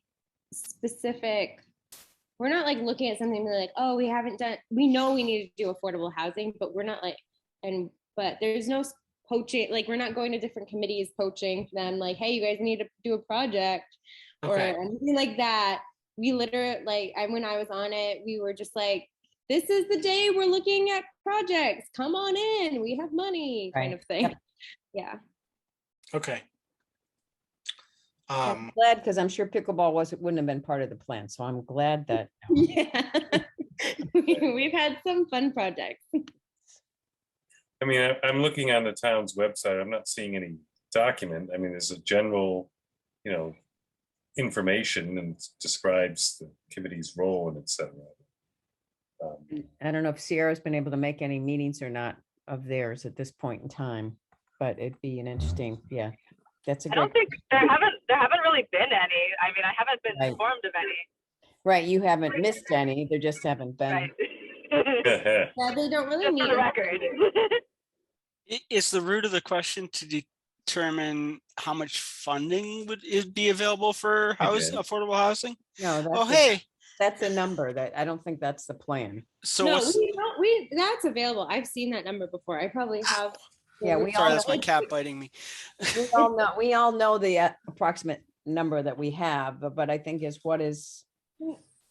specific, we're not like looking at something and be like, oh, we know we need to do affordable housing, but we're not like, but there's no poaching, like we're not going to different committees poaching them like, hey, you guys need to do a project or okay. anything like that. We literally, like, when I was on it, we were just like, this is the day we're looking at projects. Come on in, we have money, kind Right. of thing. Yeah. Okay. I'm glad, because I'm sure pickleball wouldn't have been part of the plan. So I'm glad that. Yeah. We've had some fun projects. I mean, I'm looking on the town's website. I'm not seeing any document. I mean, there's a general, information and describes the committee's role and et cetera. I don't know if Sierra's been able to make any meetings or not of theirs at this point in time, but it'd be an interesting, yeah, that's a I don't great, think there haven't really been any. I mean, I haven't been Right. informed of any, right, you haven't missed any, there just haven't been. right? Yeah, they don't really Just meet. for the record. Is the root of the question to determine how much funding would be available for Again. affordable housing? No, Oh, that's, hey, that's a number that, I don't think that's the plan. so No, what's, that's available. I've seen that number before. I probably have. Yeah, we all sorry, that's my know- cat biting me. we all know the approximate number that we have, but I think is what is,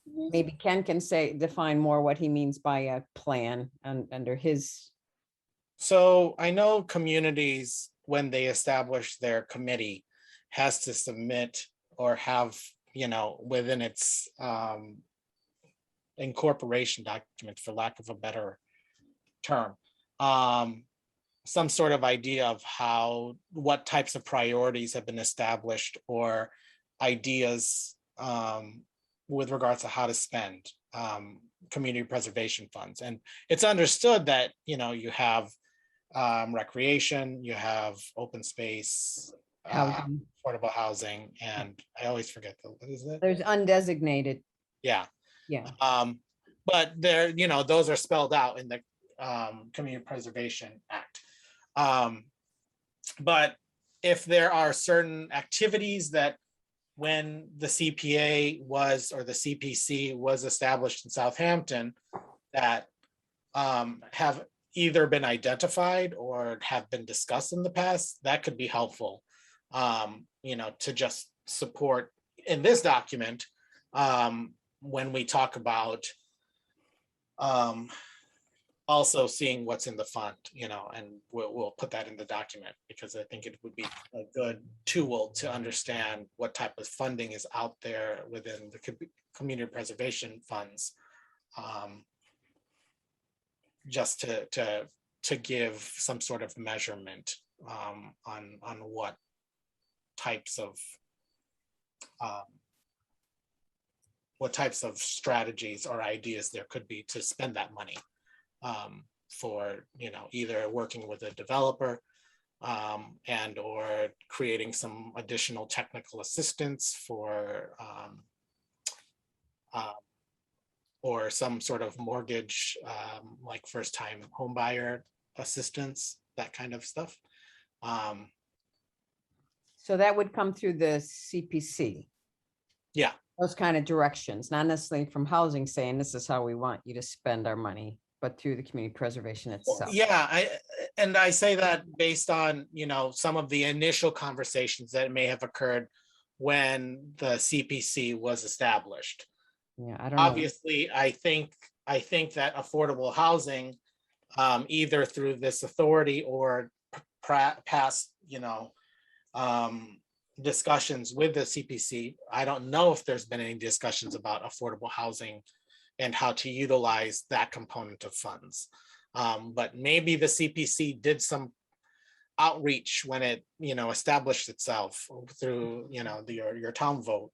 maybe Ken can define more what he means by a plan under his, So I know communities, when they establish their committee, has to submit or have, within its incorporation document, for lack of a better term, some sort of idea of what types of priorities have been established or ideas with regards to how to spend community preservation funds. And it's understood that, you have recreation, you have open space, housing. affordable housing, and I always forget what is it? There's undesignated, Yeah. yeah. But there, those are spelled out in the Community Preservation Act. But if there are certain activities that when the CPA was, or the CPC was established in Southampton, that have either been identified or have been discussed in the past, that could be helpful, to just support in this document, when we talk about also seeing what's in the fund, and we'll put that in the document, because I think it would be a good tool to understand what type of funding is out there within the community preservation funds. Just to give some sort of measurement on what types of strategies or ideas there could be to spend that money for, either working with a developer and or creating some additional technical assistance for or some sort of mortgage, like first time home buyer assistance, that kind of stuff. So that would come through the CPC. Yeah. Those kind of directions, not necessarily from housing saying this is how we want you to spend our money, but through the community preservation itself. Yeah, I say that based on, some of the initial conversations that may have occurred when the CPC was established. Yeah, I don't know. Obviously, I think that affordable housing, either through this authority or past, discussions with the CPC, I don't know if there's been any discussions about affordable housing and how to utilize that component of funds. But maybe the CPC did some outreach when it, established itself through, your town vote.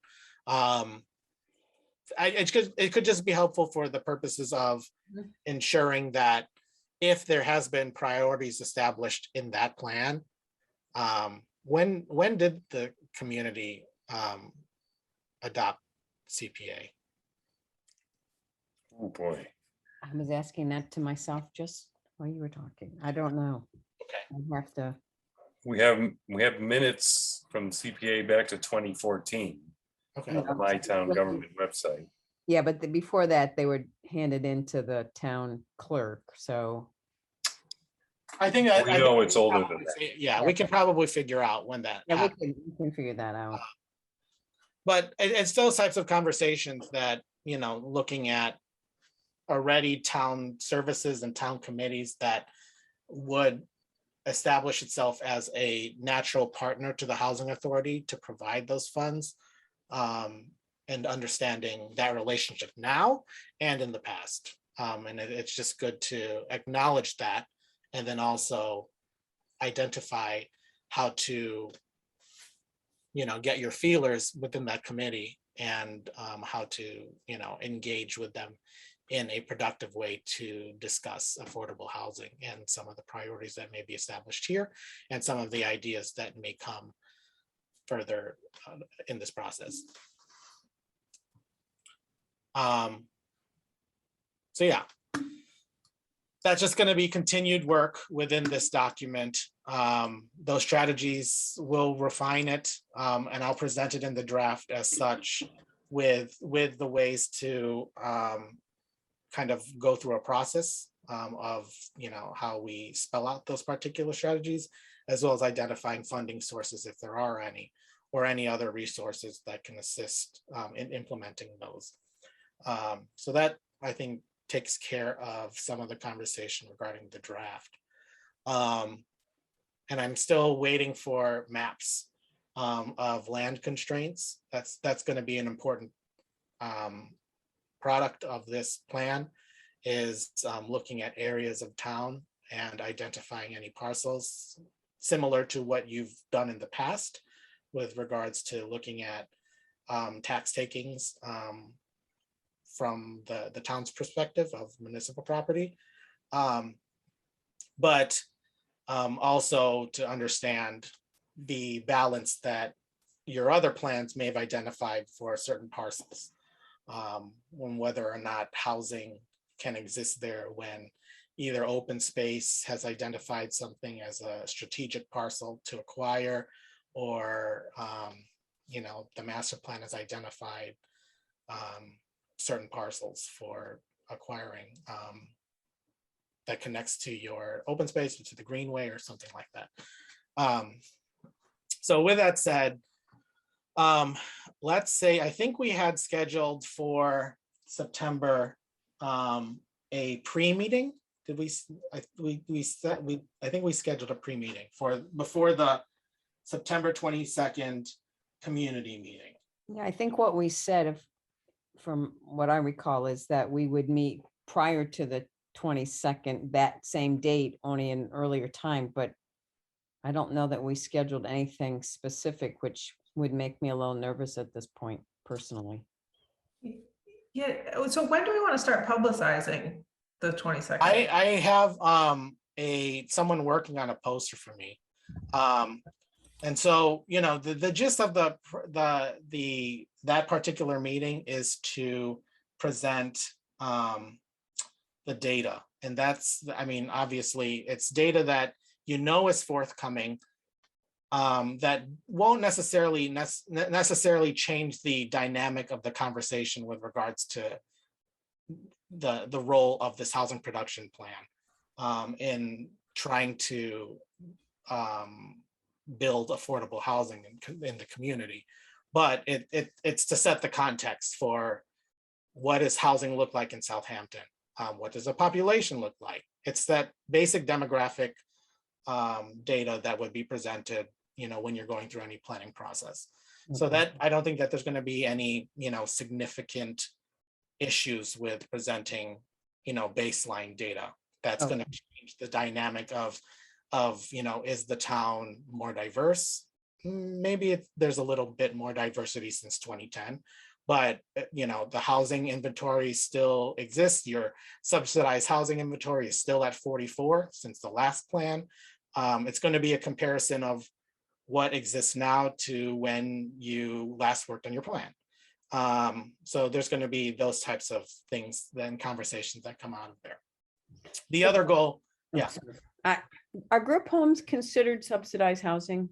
It could just be helpful for the purposes of ensuring that if there has been priorities established in that plan, when did the community adopt CPA? Oh, boy. I was asking that to myself just while you were talking. I don't know. Okay. I have to, We have minutes from CPA back to 2014 Okay. on the My Town Government website. yeah, but before that, they were handed into the town clerk, so. I think that. We know it's older than that. Yeah, we can probably figure out when that Yeah, happened. we can figure that out. But it's those types of conversations that, looking at already town services and town committees that would establish itself as a natural partner to the housing authority to provide those funds, and understanding that relationship now and in the past. And it's just good to acknowledge that, and then also identify how to, get your feelers within that committee and how to, engage with them in a productive way to discuss affordable housing and some of the priorities that may be established here and some of the ideas that may come further in this process. So yeah, that's just going to be continued work within this document. Those strategies will refine it, and I'll present it in the draft as such with the ways to kind of go through a process of how we spell out those particular strategies, as well as identifying funding sources if there are any, or any other resources that can assist in implementing those. So that, I think, takes care of some of the conversation regarding the draft. And I'm still waiting for maps of land constraints. That's going to be an important product of this plan, is looking at areas of town and identifying any parcels similar to what you've done in the past with regards to looking at tax takings from the town's perspective of municipal property. But also to understand the balance that your other plans may have identified for certain parcels, on whether or not housing can exist there when either open space has identified something as a strategic parcel to acquire, or the master plan has identified certain parcels for acquiring that connects to your open space or to the greenway or something like that. So with that said, let's say, I think we had scheduled for September a pre-meeting. Did we? I think we scheduled a pre-meeting before the September 22nd community meeting. Yeah, I think what we said, from what I recall, is that we would meet prior to the 22nd, that same date, only an earlier time, but I don't know that we scheduled anything specific, which would make me a little nervous at this point, personally. Yeah, so when do we want to start publicizing the 22nd? I have someone working on a poster for me. And so, the gist of that particular meeting is to present the data. And that's, obviously it's data that is forthcoming, that won't necessarily change the dynamic of the conversation with regards to the role of this housing production plan in trying to build affordable housing in the community. But it's to set the context for what does housing look like in Southampton? What does the population look like? It's that basic demographic data that would be presented, when you're going through any planning process. So that, I don't think that there's going to be any, significant issues with presenting, baseline data. That's going to change the dynamic of, is the town more diverse? Maybe there's a little bit more diversity since 2010, but the housing inventory still exists. Your subsidized housing inventory is still at 44 since the last plan. It's going to be a comparison of what exists now to when you last worked on your plan. So there's going to be those types of things, then conversations that come out of there. The other goal, yeah. Are group homes considered subsidized housing?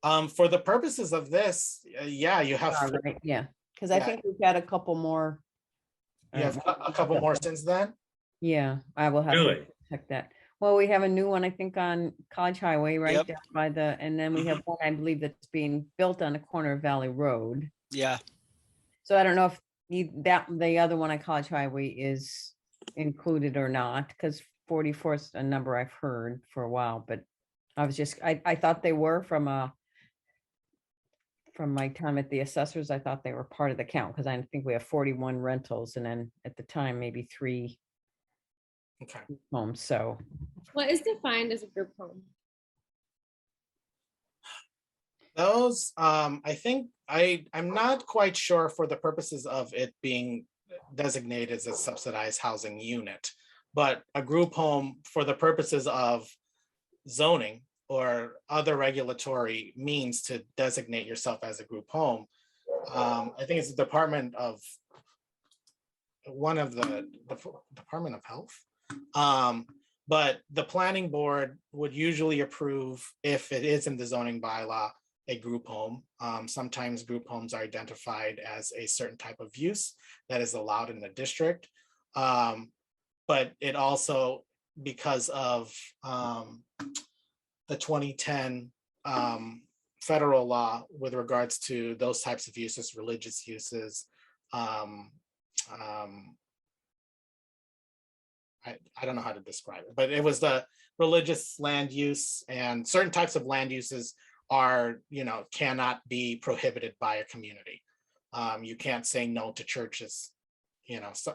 For the purposes of this, yeah, you have. Right, yeah, because I think we've had a couple more. You have a couple more since then? Yeah, I will have to check that. Well, we have a new one, I think, on College Highway, right? Yep. Down by and then we have one, I believe, that's being built on the corner of Valley Road. Yeah. So I don't know if the other one on College Highway is included or not, because 44 is a number I've heard for a while, but I thought they were from my time at the assessors. I thought they were part of the count, because I think we have 41 rentals, and then at the time, maybe 3 homes. So What is defined as a group home? Those, I think, I'm not quite sure for the purposes of it being designated as a subsidized housing unit. But a group home for the purposes of zoning or other regulatory means to designate yourself as a group home. I think it's the Department of Department of Health. But the planning board would usually approve, if it is in the zoning bylaw, a group home. Sometimes group homes are identified as a certain type of use that is allowed in the district. But it also, because of the 2010 federal law with regards to those types of uses, religious uses, I don't know how to describe it, but it was the religious land use, and certain types of land uses are, cannot be prohibited by a community. You can't say no to churches,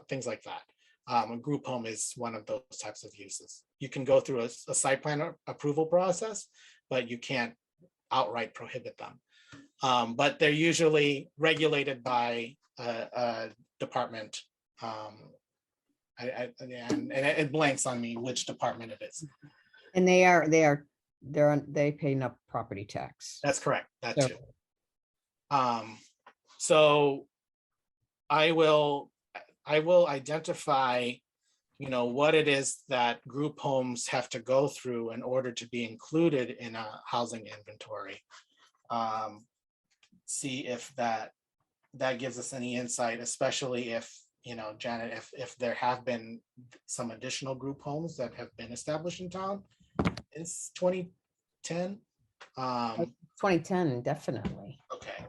things like that. A group home is one of those types of uses. You can go through a site plan approval process, but you can't outright prohibit them. But they're usually regulated by a department. And it blanks on me which department it is. And they pay enough property tax. That's correct. That So- too. So I will identify, what it is that group homes have to go through in order to be included in a housing inventory. See if that gives us any insight, especially if, Janet, if there have been some additional group homes that have been established in town. It's 2010. 2010, definitely. Okay.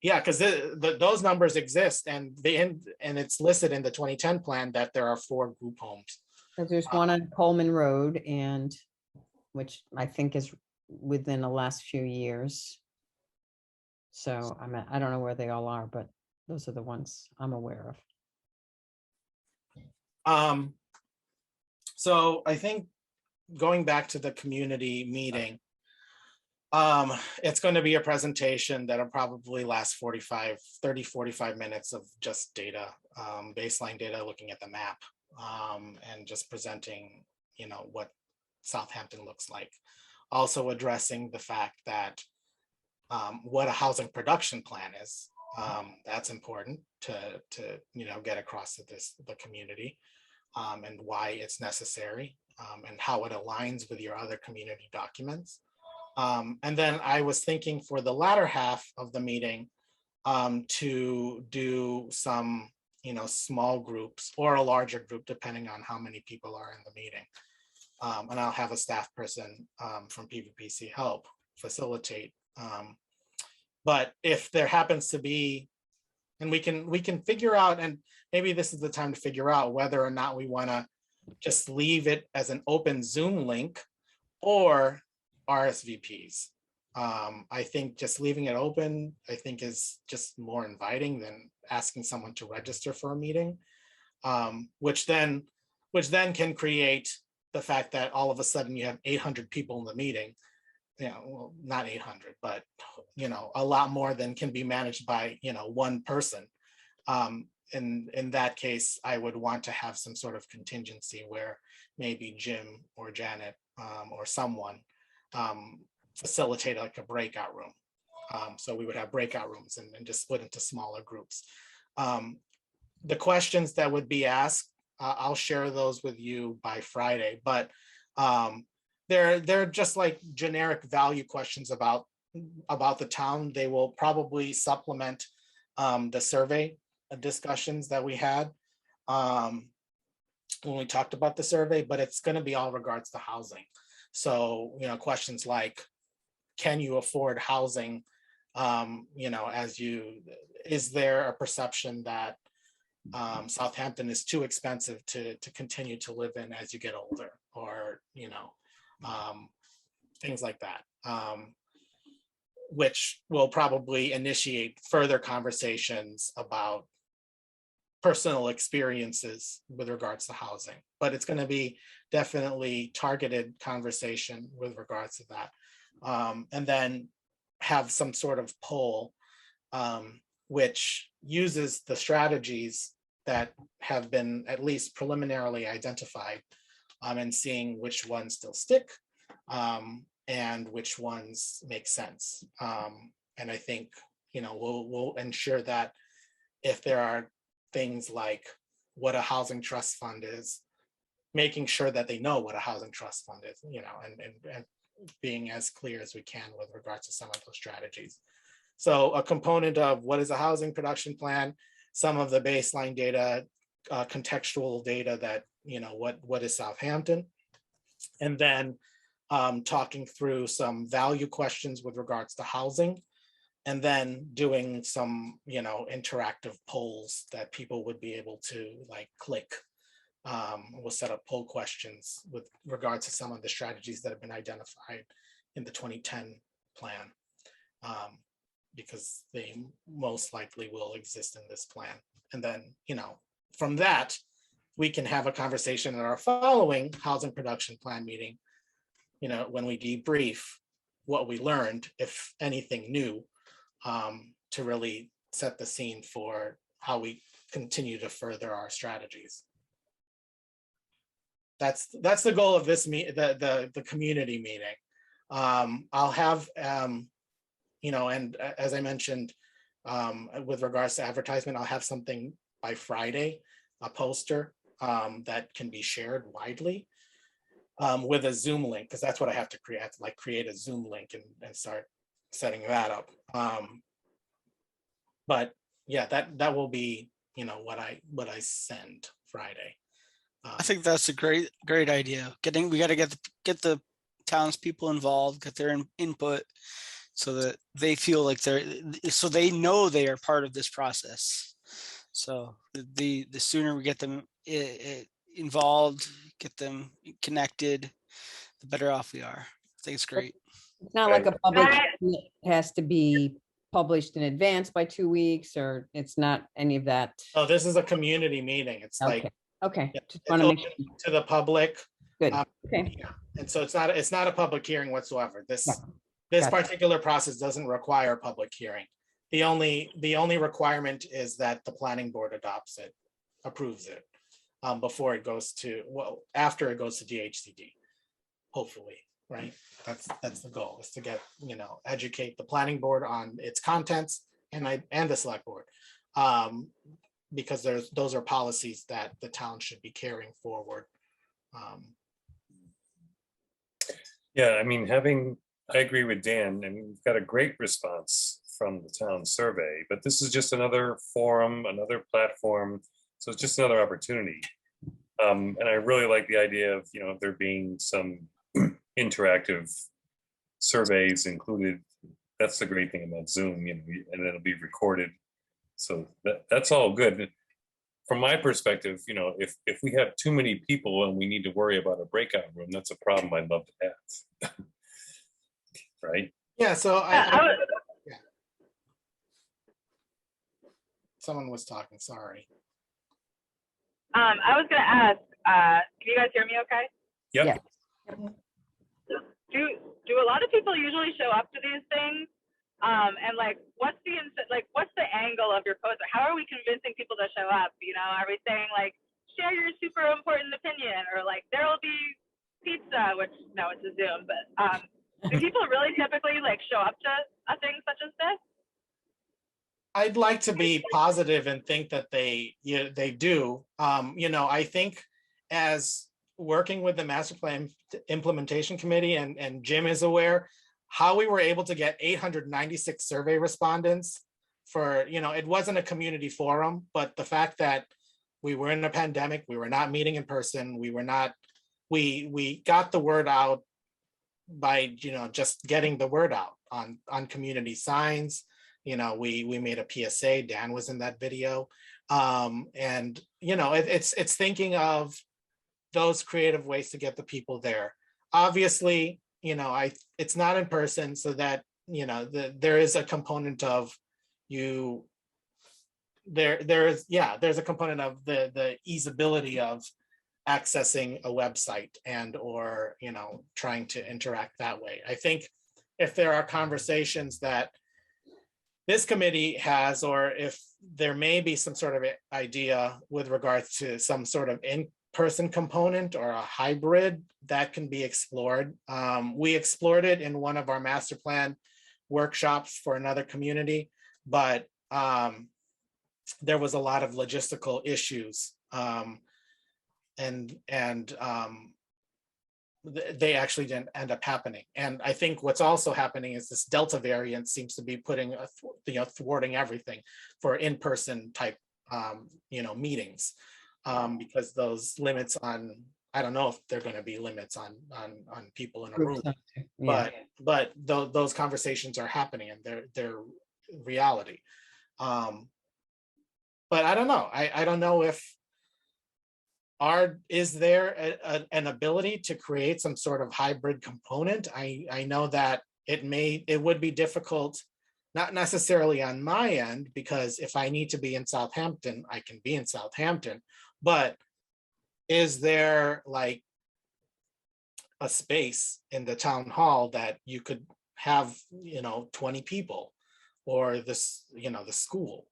Yeah, because those numbers exist, and it's listed in the 2010 plan that there are 4 group homes. Because there's one on Coleman Road, and which I think is within the last few years. So I don't know where they all are, but those are the ones I'm aware of. So I think going back to the community meeting, it's going to be a presentation that'll probably last 30-45 minutes of just data, baseline data, looking at the map, and just presenting, what Southampton looks like. Also addressing the fact that what a housing production plan is. That's important to get across to the community, and why it's necessary, and how it aligns with your other community documents. And then I was thinking for the latter half of the meeting, to do some, small groups or a larger group, depending on how many people are in the meeting. And I'll have a staff person from PVPC help facilitate. But if there happens to be, and we can figure out, and maybe this is the time to figure out whether or not we want to just leave it as an open Zoom link or RSVPs. I think just leaving it open, I think, is just more inviting than asking someone to register for a meeting, which then can create the fact that all of a sudden you have 800 people in the meeting. Well, not 800, but a lot more than can be managed by one person. In that case, I would want to have some sort of contingency where maybe Jim or Janet or someone facilitate like a breakout room. So we would have breakout rooms and just split into smaller groups. The questions that would be asked, I'll share those with you by Friday, but they're just like generic value questions about the town. They will probably supplement the survey discussions that we had when we talked about the survey, but it's going to be all regards to housing. So, questions like, can you afford housing? Is there a perception that Southampton is too expensive to continue to live in as you get older, or, things like that, which will probably initiate further conversations about personal experiences with regards to housing. But it's going to be definitely targeted conversation with regards to that. And then have some sort of poll which uses the strategies that have been at least preliminarily identified, and seeing which ones still stick and which ones make sense. And I think, we'll ensure that if there are things like what a housing trust fund is, making sure that they know what a housing trust fund is, and being as clear as we can with regards to some of those strategies. So a component of what is a housing production plan, some of the baseline data, contextual data that, what is Southampton, and then talking through some value questions with regards to housing, and then doing some, interactive polls that people would be able to like click. We'll set up poll questions with regards to some of the strategies that have been identified in the 2010 plan, because they most likely will exist in this plan. And then, from that, we can have a conversation at our following housing production plan meeting, when we debrief what we learned, if anything new, to really set the scene for how we continue to further our strategies. That's the goal of this the community meeting. I'll have, and as I mentioned, with regards to advertisement, I'll have something by Friday, a poster that can be shared widely with a Zoom link, because that's what I have to create. I have to create a Zoom link and start setting that up. But yeah, that will be, what I send Friday. I think that's a great idea. We got to get the townspeople involved, get their input, so that they feel like so they know they are part of this process. So the sooner we get them involved, get them connected, the better off we are. I think it's great. It's not like a public, it has to be published in advance by 2 weeks, or it's not any of that. Oh, this is a community meeting. It's Okay. yeah, Just want to make sure. to the public. Good. Okay. And so it's not a public hearing whatsoever. This Gotcha. particular process doesn't require a public hearing. The only requirement is that the planning board approves it before it goes to, after it goes to DHCD, hopefully, right? That's the goal, is to get, educate the planning board on its contents and the select board. Because those are policies that the town should be carrying forward. Yeah, I mean, I agree with Dan, and we've got a great response from the town survey, but this is just another forum, another platform. So it's just another opportunity. And I really like the idea of, there being some interactive surveys included. That's the great thing about Zoom, and it'll be recorded. So that's all good. From my perspective, if we have too many people and we need to worry about a breakout room, that's a problem I'd love to have. Right? Yeah, so someone was talking, sorry. I was gonna ask, can you guys hear me okay? Yep. Yeah. Do a lot of people usually show up to these things? And what's the angle of your post? How are we convincing people to show up? Are we saying share your super important opinion, or there will be pizza, which no, it's a Zoom, but do people really typically show up to a thing such as this? I'd like to be positive and think that they do. I think as working with the master plan implementation committee, and Jim is aware, how we were able to get 896 survey respondents for, it wasn't a community forum, but the fact that we were in a pandemic, we were not meeting in person, we got the word out by, just getting the word out on community signs. We made a PSA, Dan was in that video. And, it's thinking of those creative ways to get the people there. Obviously, it's not in person, so that, there is a component of there's a component of the easeability of accessing a website and or trying to interact that way. I think if there are conversations that this committee has, or if there may be some sort of idea with regards to some sort of in-person component or a hybrid that can be explored. We explored it in one of our master plan workshops for another community, but there was a lot of logistical issues, and they actually didn't end up happening. And I think what's also happening is this Delta variant seems to be putting thwarting everything for in-person type meetings, because those limits on, I don't know if they're going to be limits on people in a room, but those conversations are happening and they're reality. But I don't know. I don't know if is there an ability to create some sort of hybrid component? I know that it would be difficult, not necessarily on my end, because if I need to be in Southampton, I can be in Southampton. But is there like a space in the town hall that you could have 20 people, or this the school,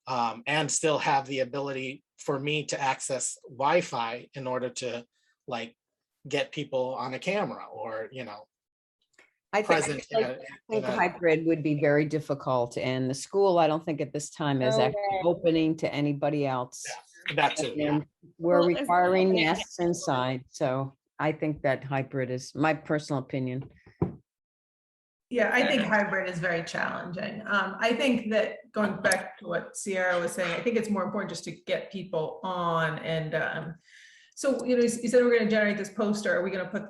and still have the ability for me to access Wi-Fi in order to like get people on a camera, or I present. think hybrid would be very difficult, and the school, I don't think at this time is actually opening to anybody else. That too, yeah. And we're Well, as requiring long as- masks inside, so I think that hybrid is my personal opinion. Yeah, I think hybrid is very challenging. I think that going back to what Sierra was saying, I think it's more important just to get people on. And so, you said we're going to generate this poster. Are we going to put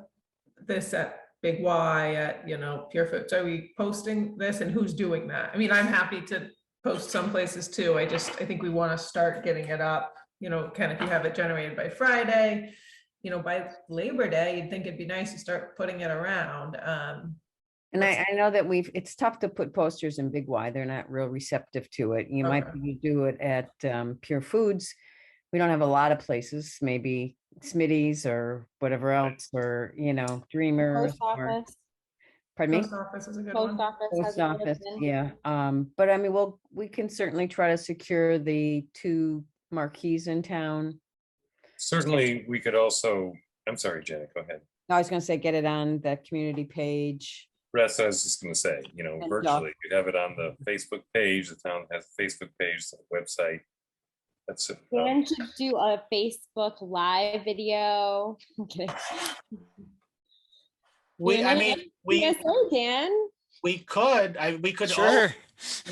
this at Big Y at, Pure Foods? Are we posting this, and who's doing that? I mean, I'm happy to post some places too. I think we want to start getting it up, kind of, if you have it generated by Friday, by Labor Day, you'd think it'd be nice to start putting it around. And I know that it's tough to put posters in Big Y. They're not real receptive to it. You might Okay. be do it at Pure Foods. We don't have a lot of places, maybe Smitty's or whatever else, or, Dreamers. Post Or, office, pardon me? Post office is a good post one. office. has Post a good office, one. yeah. But I mean, we can certainly try to secure the 2 marquees in town. Certainly, we could also, I'm sorry, Janet, go ahead. I was gonna say, get it on the community page. That's what I was just gonna say, And virtually, you have it on the Facebook page, the town has a Facebook page, the website. That's it. Dan should do a Facebook Live video. I'm kidding. Yes, Dan. We could Sure.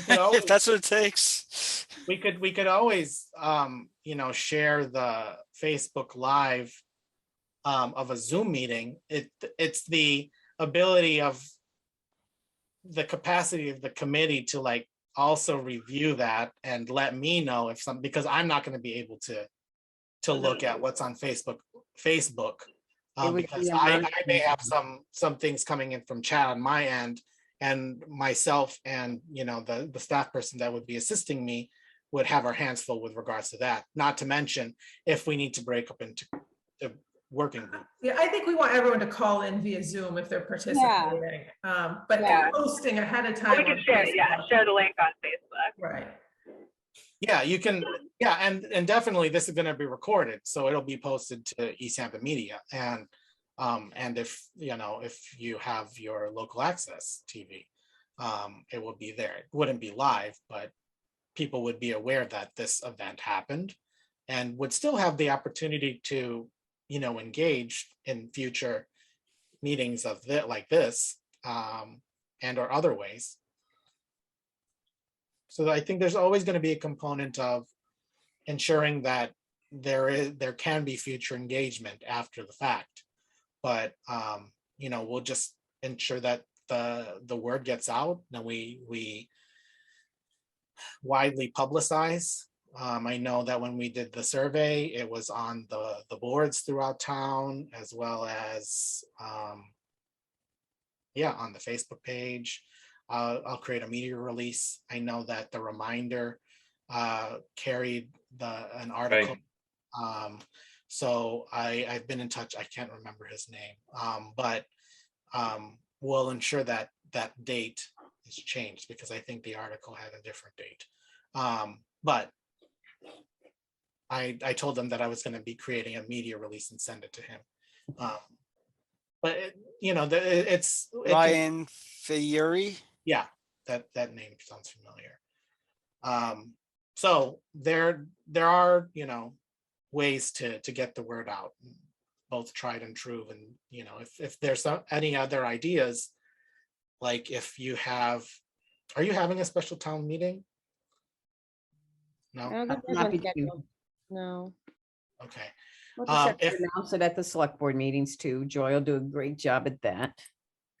always, If that's what it takes. we could always share the Facebook Live of a Zoom meeting. It's the ability of the capacity of the committee to like also review that and let me know if something, because I'm not going to be able to look at what's on Facebook, because I may have some things coming in from chat on my end, and myself and the staff person that would be assisting me would have our hands full with regards to that. Not to mention if we need to break up into working group. Yeah, I think we want everyone to call in via Zoom if they're participating. But posting ahead of time. We can on share, Facebook. share the link on Facebook. Right. Yeah, you can. Yeah, and definitely this is going to be recorded, so it'll be posted to Easthampton Media, and if you have your local access TV, it will be there. It wouldn't be live, but people would be aware that this event happened, and would still have the opportunity to engage in future meetings of like this, and or other ways. So I think there's always going to be a component of ensuring that there can be future engagement after the fact, but we'll just ensure that the word gets out and we widely publicize. I know that when we did the survey, it was on the boards throughout town, as well as on the Facebook page. I'll create a media release. I know that the Reminder carried an article. Right. So I've been in touch. I can't remember his name, but we'll ensure that that date is changed, because I think the article had a different date. But I told them that I was going to be creating a media release and send it to him. But it's Ryan Fieri. yeah, that name sounds familiar. So there are, ways to get the word out, both tried and true. And, if there's any other ideas, like if you have, are you having a special town meeting? I No, don't think there's Not one be too- scheduled. No. okay. We'll just have to if- announce it at the select board meetings too. Joy will do a great job at that.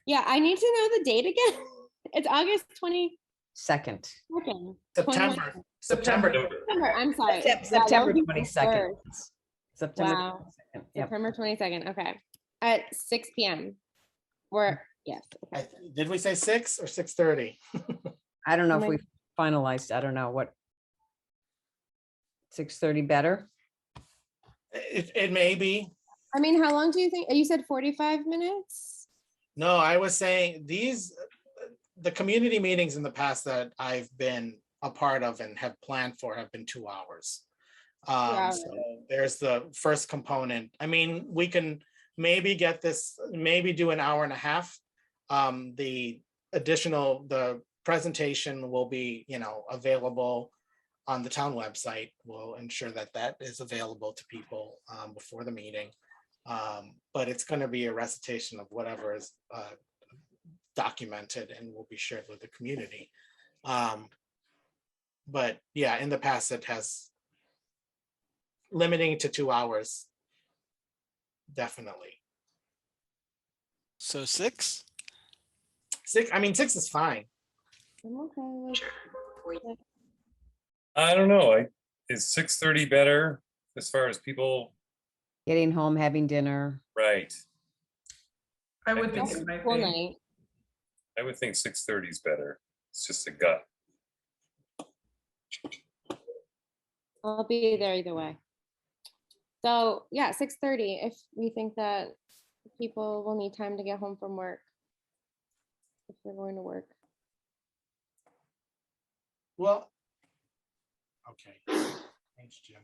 Yeah, I need to know the date again. It's August 22nd. Second, September. September. September, I'm sorry. September that would be 22nd. first. September Wow. 22nd. Yep. September 22nd, okay. At 6 p.m. Or, yes. okay. Did we say 6 or 6:30? I don't know Oh if we finalized, I don't know what. 6:30 better? It may be. I mean, how long do you think? You said 45 minutes? No, I was saying the community meetings in the past that I've been a part of and have planned for have been 2 hours. So there's the first component. I mean, we can maybe maybe do an hour and a half. The presentation will be, available on the town website. We'll ensure that that is available to people before the meeting. But it's going to be a recitation of whatever is documented and will be shared with the community. But yeah, in the past, it has limiting to 2 hours. Definitely. So 6? 6, I mean, 6 is fine. I'm okay with I don't know. Is 6:30 better as far as people? Getting home, having dinner. Right. I would think that's it might full be. night. I would think 6:30 is better. It's just a gut. I'll be there either way. So yeah, 6:30, if we think that people will need time to get home from work. If they're going to work. Well, okay. Thanks, Jim.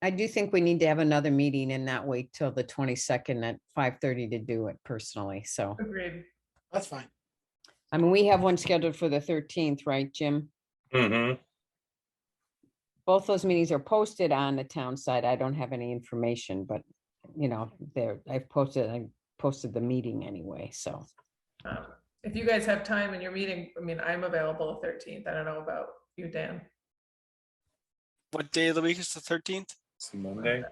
I do think we need to have another meeting and not wait till the 22nd at 5:30 to do it personally. So, Agreed. That's fine. I mean, we have one scheduled for the 13th, right, Jim? Mm-hmm. Both those meetings are posted on the town site. I don't have any information, but I posted the meeting anyway, so. If you guys have time in your meeting, I mean, I'm available the 13th. I don't know about you, Dan. What day of the week is the 13th? It's Monday.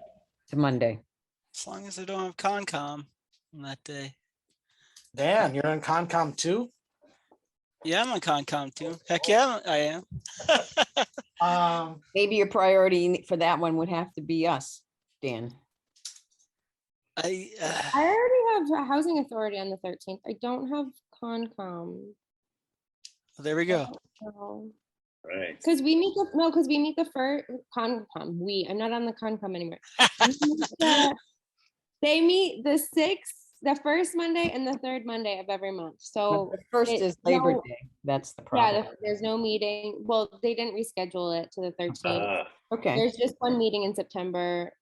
It's a Monday. As long as I don't have Concom on that day. Dan, you're on Concom too? Yeah, I'm on Concom too. Heck yeah, I am. Maybe your priority for that one would have to be us, Dan. I already have a housing authority on the 13th. I don't have Concom. There we go. Right. Because we meet the first Concom. I'm not on the Concom anymore. They meet the 6th, the first Monday and the third Monday of every month. But So the first it- is Labor no- Day. That's the yeah, problem. there's no meeting. Well, they didn't reschedule it to the 13th. Ah, Okay, There's just one meeting in September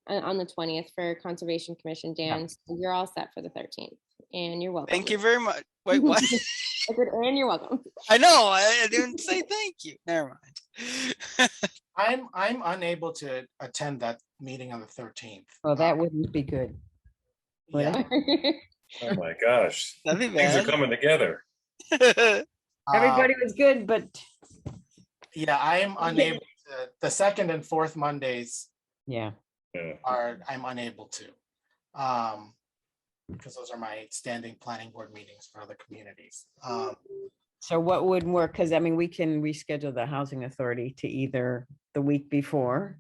on the 20th for Conservation Commission, Dan. So you're all set for the 13th, and you're welcome. Thank you very much. Wait, what? I said, and you're welcome. I know, I didn't say thank you. Never mind. I'm unable to attend that meeting on the 13th. well, that wouldn't be good. would Yeah, it? oh my gosh. That'd be Things are bad. coming together. Everybody was good, but Yeah, I am unable to, the 2nd and 4th Mondays yeah, Yeah. I'm unable to. Because those are my standing planning board meetings for other communities. so what would work? Because I mean, we can reschedule the housing authority to either the week before,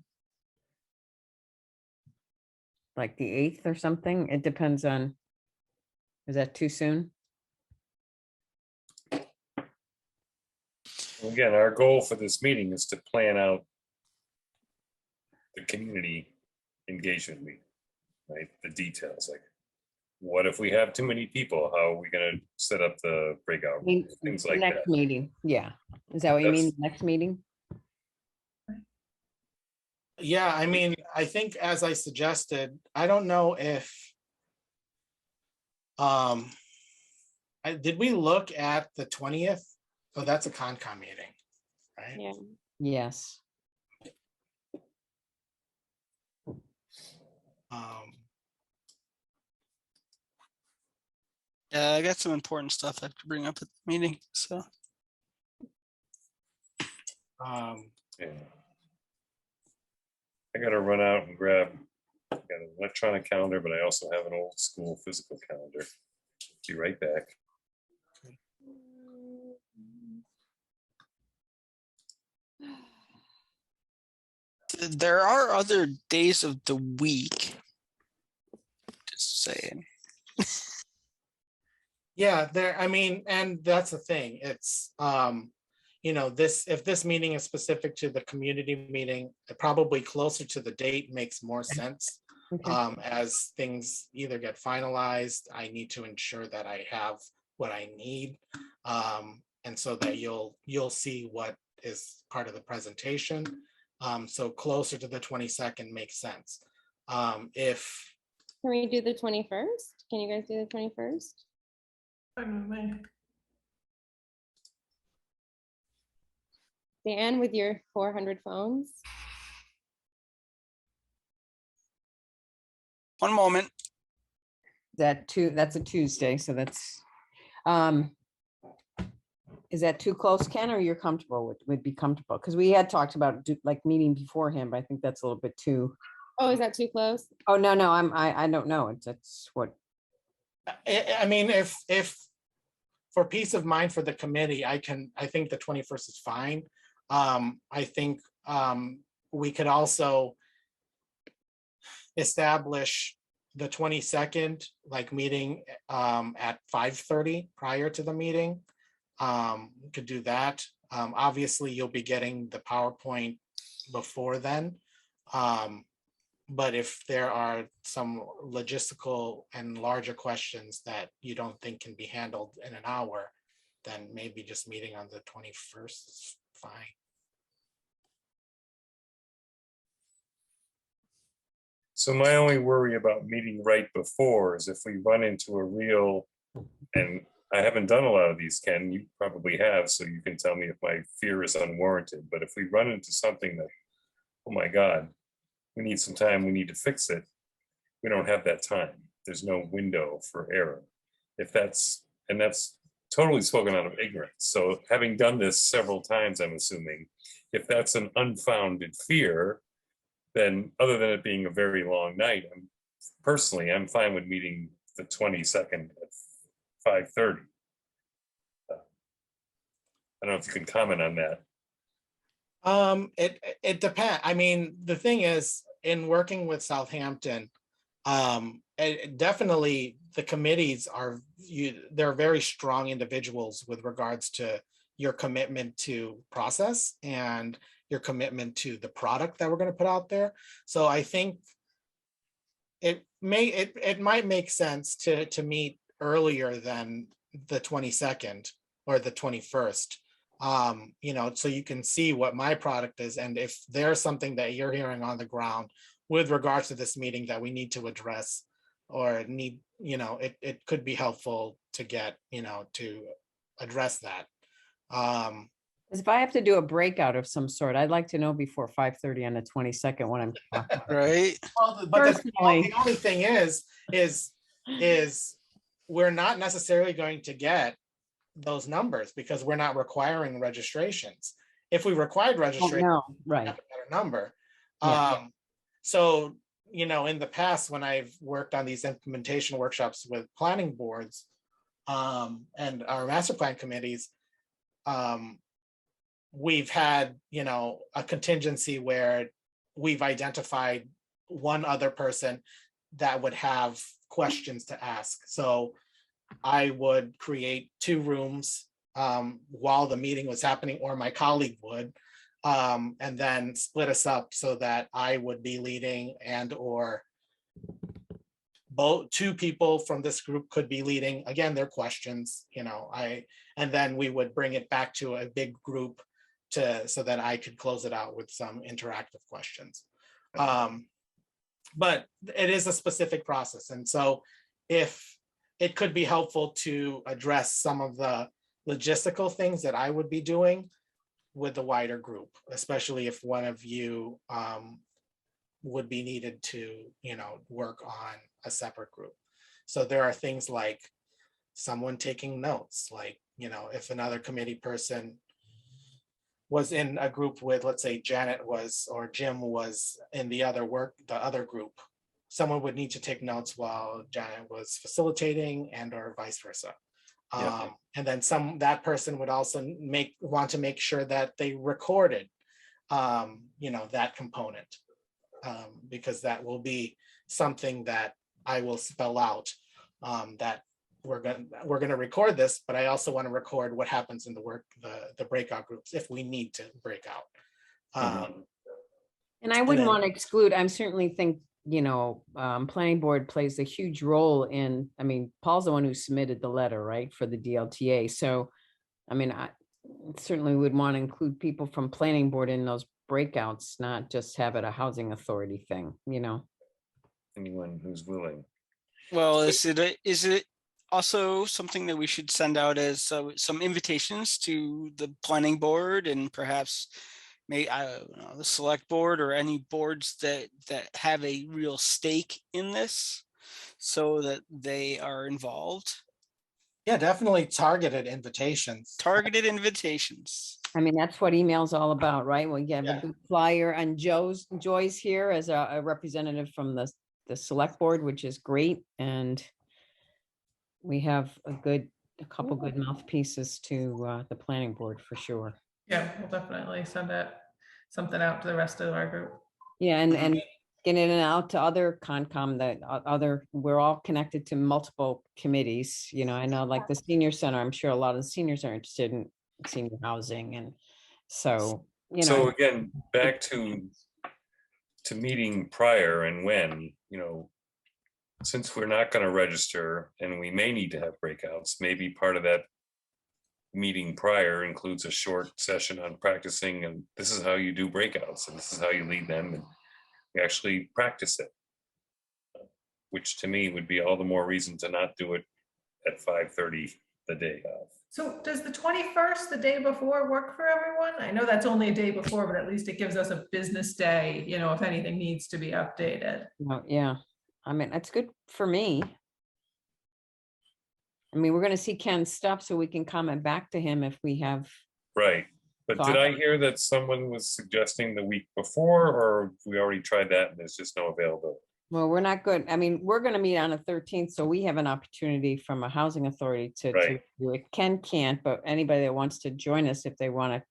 like the 8th or something. It depends on, is that too soon? Again, our goal for this meeting is to plan out the community engagement meeting, right? The details, like, what if we have too many people? How are we gonna set up the breakout mean, rooms? Things the like next that. meeting, yeah. Is that what you mean, That's- next meeting? Yeah, I mean, I think as I suggested, I don't know if did we look at the 20th? Oh, that's a Concom meeting, right? Yeah. Yes. Um, Yeah, I got some important stuff I have to bring up at the meeting, so. Yeah. I gotta run out and grab, I got an electronic calendar, but I also have an old school physical calendar. Be right back. There are other days of the week. Just saying. Yeah, there, I mean, and that's the thing, it's, you know, this, if this meeting is specific to the community meeting, probably closer to the date makes more sense. Okay. As things either get finalized, I need to ensure that I have what I need. And so that you'll see what is part of the presentation. So closer to the 22nd makes sense. If, Can we do the 21st? Can you guys do the 21st? Fine with me. Dan, with your 400 phones? One moment. That's a Tuesday, so that's, is that too close, Ken, or you're comfortable with, would be comfortable? Because we had talked about like meeting beforehand, but I think that's a little bit too, Oh, is that too close? oh, no, I don't know. That's what, I mean, if for peace of mind for the committee, I think the 21st is fine. I think we could also establish the 22nd, like meeting at 5:30 prior to the meeting. We could do that. Obviously, you'll be getting the PowerPoint before then. But if there are some logistical and larger questions that you don't think can be handled in an hour, then maybe just meeting on the 21st is fine. So my only worry about meeting right before is if we run into a real, and I haven't done a lot of these, Ken, you probably have, so you can tell me if my fear is unwarranted, but if we run into something that, oh my God, we need some time, we need to fix it, we don't have that time. There's no window for error. If that's, and that's totally spoken out of ignorance. So having done this several times, I'm assuming, if that's an unfounded fear, then other than it being a very long night, I'm fine with meeting the 22nd at 5:30. I don't know if you can comment on that. It depends. I mean, the thing is, in working with Southampton, definitely the committees they're very strong individuals with regards to your commitment to process and your commitment to the product that we're going to put out there. So I think it might make sense to meet earlier than the 22nd or the 21st. You know, so you can see what my product is, and if there's something that you're hearing on the ground with regards to this meeting that we need to address or need, you know, it could be helpful to get, you know, to address that. if I have to do a breakout of some sort, I'd like to know before 5:30 on the 22nd when I'm talking. Right. Well, but Personally. the only thing is we're not necessarily going to get those numbers because we're not requiring registrations. If we required registration, No, we right. have a better number. Yeah. So, you know, in the past, when I've worked on these implementation workshops with planning boards and our master plan committees, we've had, you know, a contingency where we've identified one other person that would have questions to ask. So I would create 2 rooms while the meeting was happening, or my colleague would, and then split us up so that I would be leading and or both two people from this group could be leading, again, their questions, and then we would bring it back to a big group so that I could close it out with some interactive questions. But it is a specific process. And so if it could be helpful to address some of the logistical things that I would be doing with the wider group, especially if one of you would be needed to, work on a separate group. So there are things like someone taking notes, like, if another committee person was in a group with, let's say Janet was, or Jim was in the other group, someone would need to take notes while Janet was facilitating and or vice versa. Yeah. And then that person would also want to make sure that they recorded, that component, because that will be something that I will spell out, that we're going to record this, but I also want to record what happens in the breakout groups if we need to break out. And I wouldn't then- want to exclude, I certainly think, planning board plays a huge role in, Paul's the one who submitted the letter, right, for the DLTA. So, I certainly would want to include people from planning board in those breakouts, not just have it a housing authority thing, Anyone who's willing. Well, is it also something that we should send out as some invitations to the planning board and perhaps I don't know, the select board or any boards that have a real stake in this so that they are involved? Yeah, definitely targeted invitations. Targeted invitations. That's what email's all about, right? We have Yeah. a good flyer, and Joy's here as a representative from the select board, which is great. And we have a couple good mouthpieces to the planning board for sure. Yeah, we'll definitely send something out to the rest of our group. Yeah, and getting it out to other Concom we're all connected to multiple committees, I know like the senior center, I'm sure a lot of the seniors are interested in senior housing. And so, So again, back to meeting prior and when, since we're not going to register and we may need to have breakouts, maybe part of that meeting prior includes a short session on practicing, and this is how you do breakouts and this is how you lead them, and you actually practice it, which to me would be all the more reason to not do it at 5:30 the day of. So does the 21st, the day before, work for everyone? I know that's only a day before, but at least it gives us a business day, if anything needs to be updated. Yeah, that's good for me. We're going to see Ken's stuff so we can comment back to him if we have. Right. But did I hear that someone was suggesting the week before, or we already tried that and there's just no availability? Well, we're not good. We're going to meet on the 13th, so we have an opportunity from a housing authority to do it. Ken can't, but anybody that wants to join us, if they want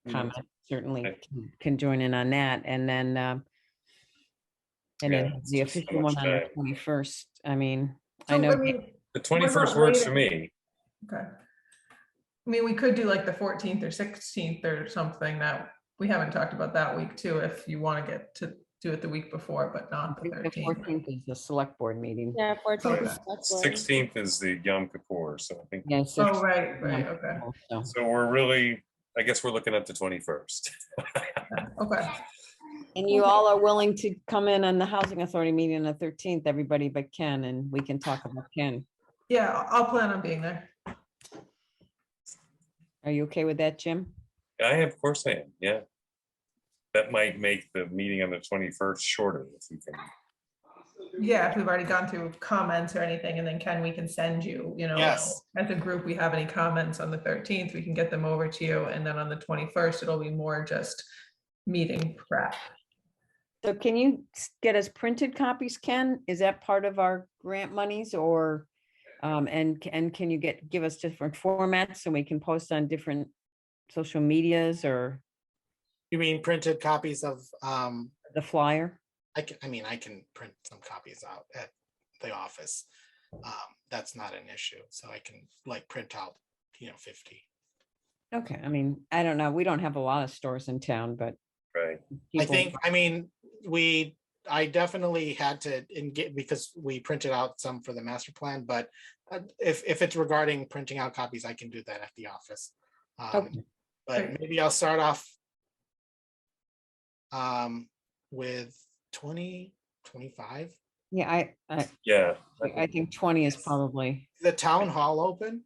to comment, certainly can join in on that. And then, the official one on the 21st. I know. The 21st works for me. Okay. We could do like the 14th or 16th or something that we haven't talked about that week too, if you want to get to do it the week before, but not the 13th. 14th is the select board meeting. Yeah, 14th is Okay. select board. 16th is the Yom Kippur, so I think. Yeah, Oh, right, okay. So we're really, I guess we're looking at the 21st. Okay. And you all are willing to come in on the housing authority meeting on the 13th, everybody but Ken, and we can talk about Ken. Yeah, I'll plan on being there. Are you okay with that, Jim? Of course I am, yeah. That might make the meeting on the 21st shorter if we can. Yeah, if we've already gone through comments or anything, and then Ken, we can send you, Yes. as a group, we have any comments on the 13th, we can get them over to you. And then on the 21st, it'll be more just meeting prep. So can you get us printed copies, Ken? Is that part of our grant monies, or and can you give us different formats so we can post on different social medias, or You mean printed copies of, the flyer? I can print some copies out at the office. That's not an issue. So I can print out, 50. Okay, I mean, I don't know. We don't have a lot of stores in town, but Right. I people. think, I mean, I definitely had to get, because we printed out some for the master plan, but if it's regarding printing out copies, I can do that at the office. Okay. But Great. maybe I'll start off with 20, 25. Yeah, Yeah. I think 20 is probably, The town hall open?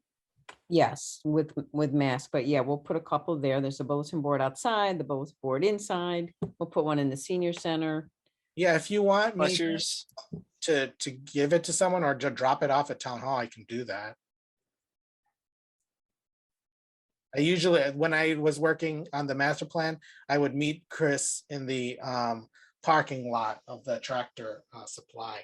yes, with masks, but yeah, we'll put a couple there. There's a bulletin board outside, the bulletin board inside. We'll put one in the senior center. Yeah, if you want me Ushers. to give it to someone or to drop it off at town hall, I can do that. I usually, when I was working on the master plan, I would meet Chris in the parking lot of the Tractor Supply.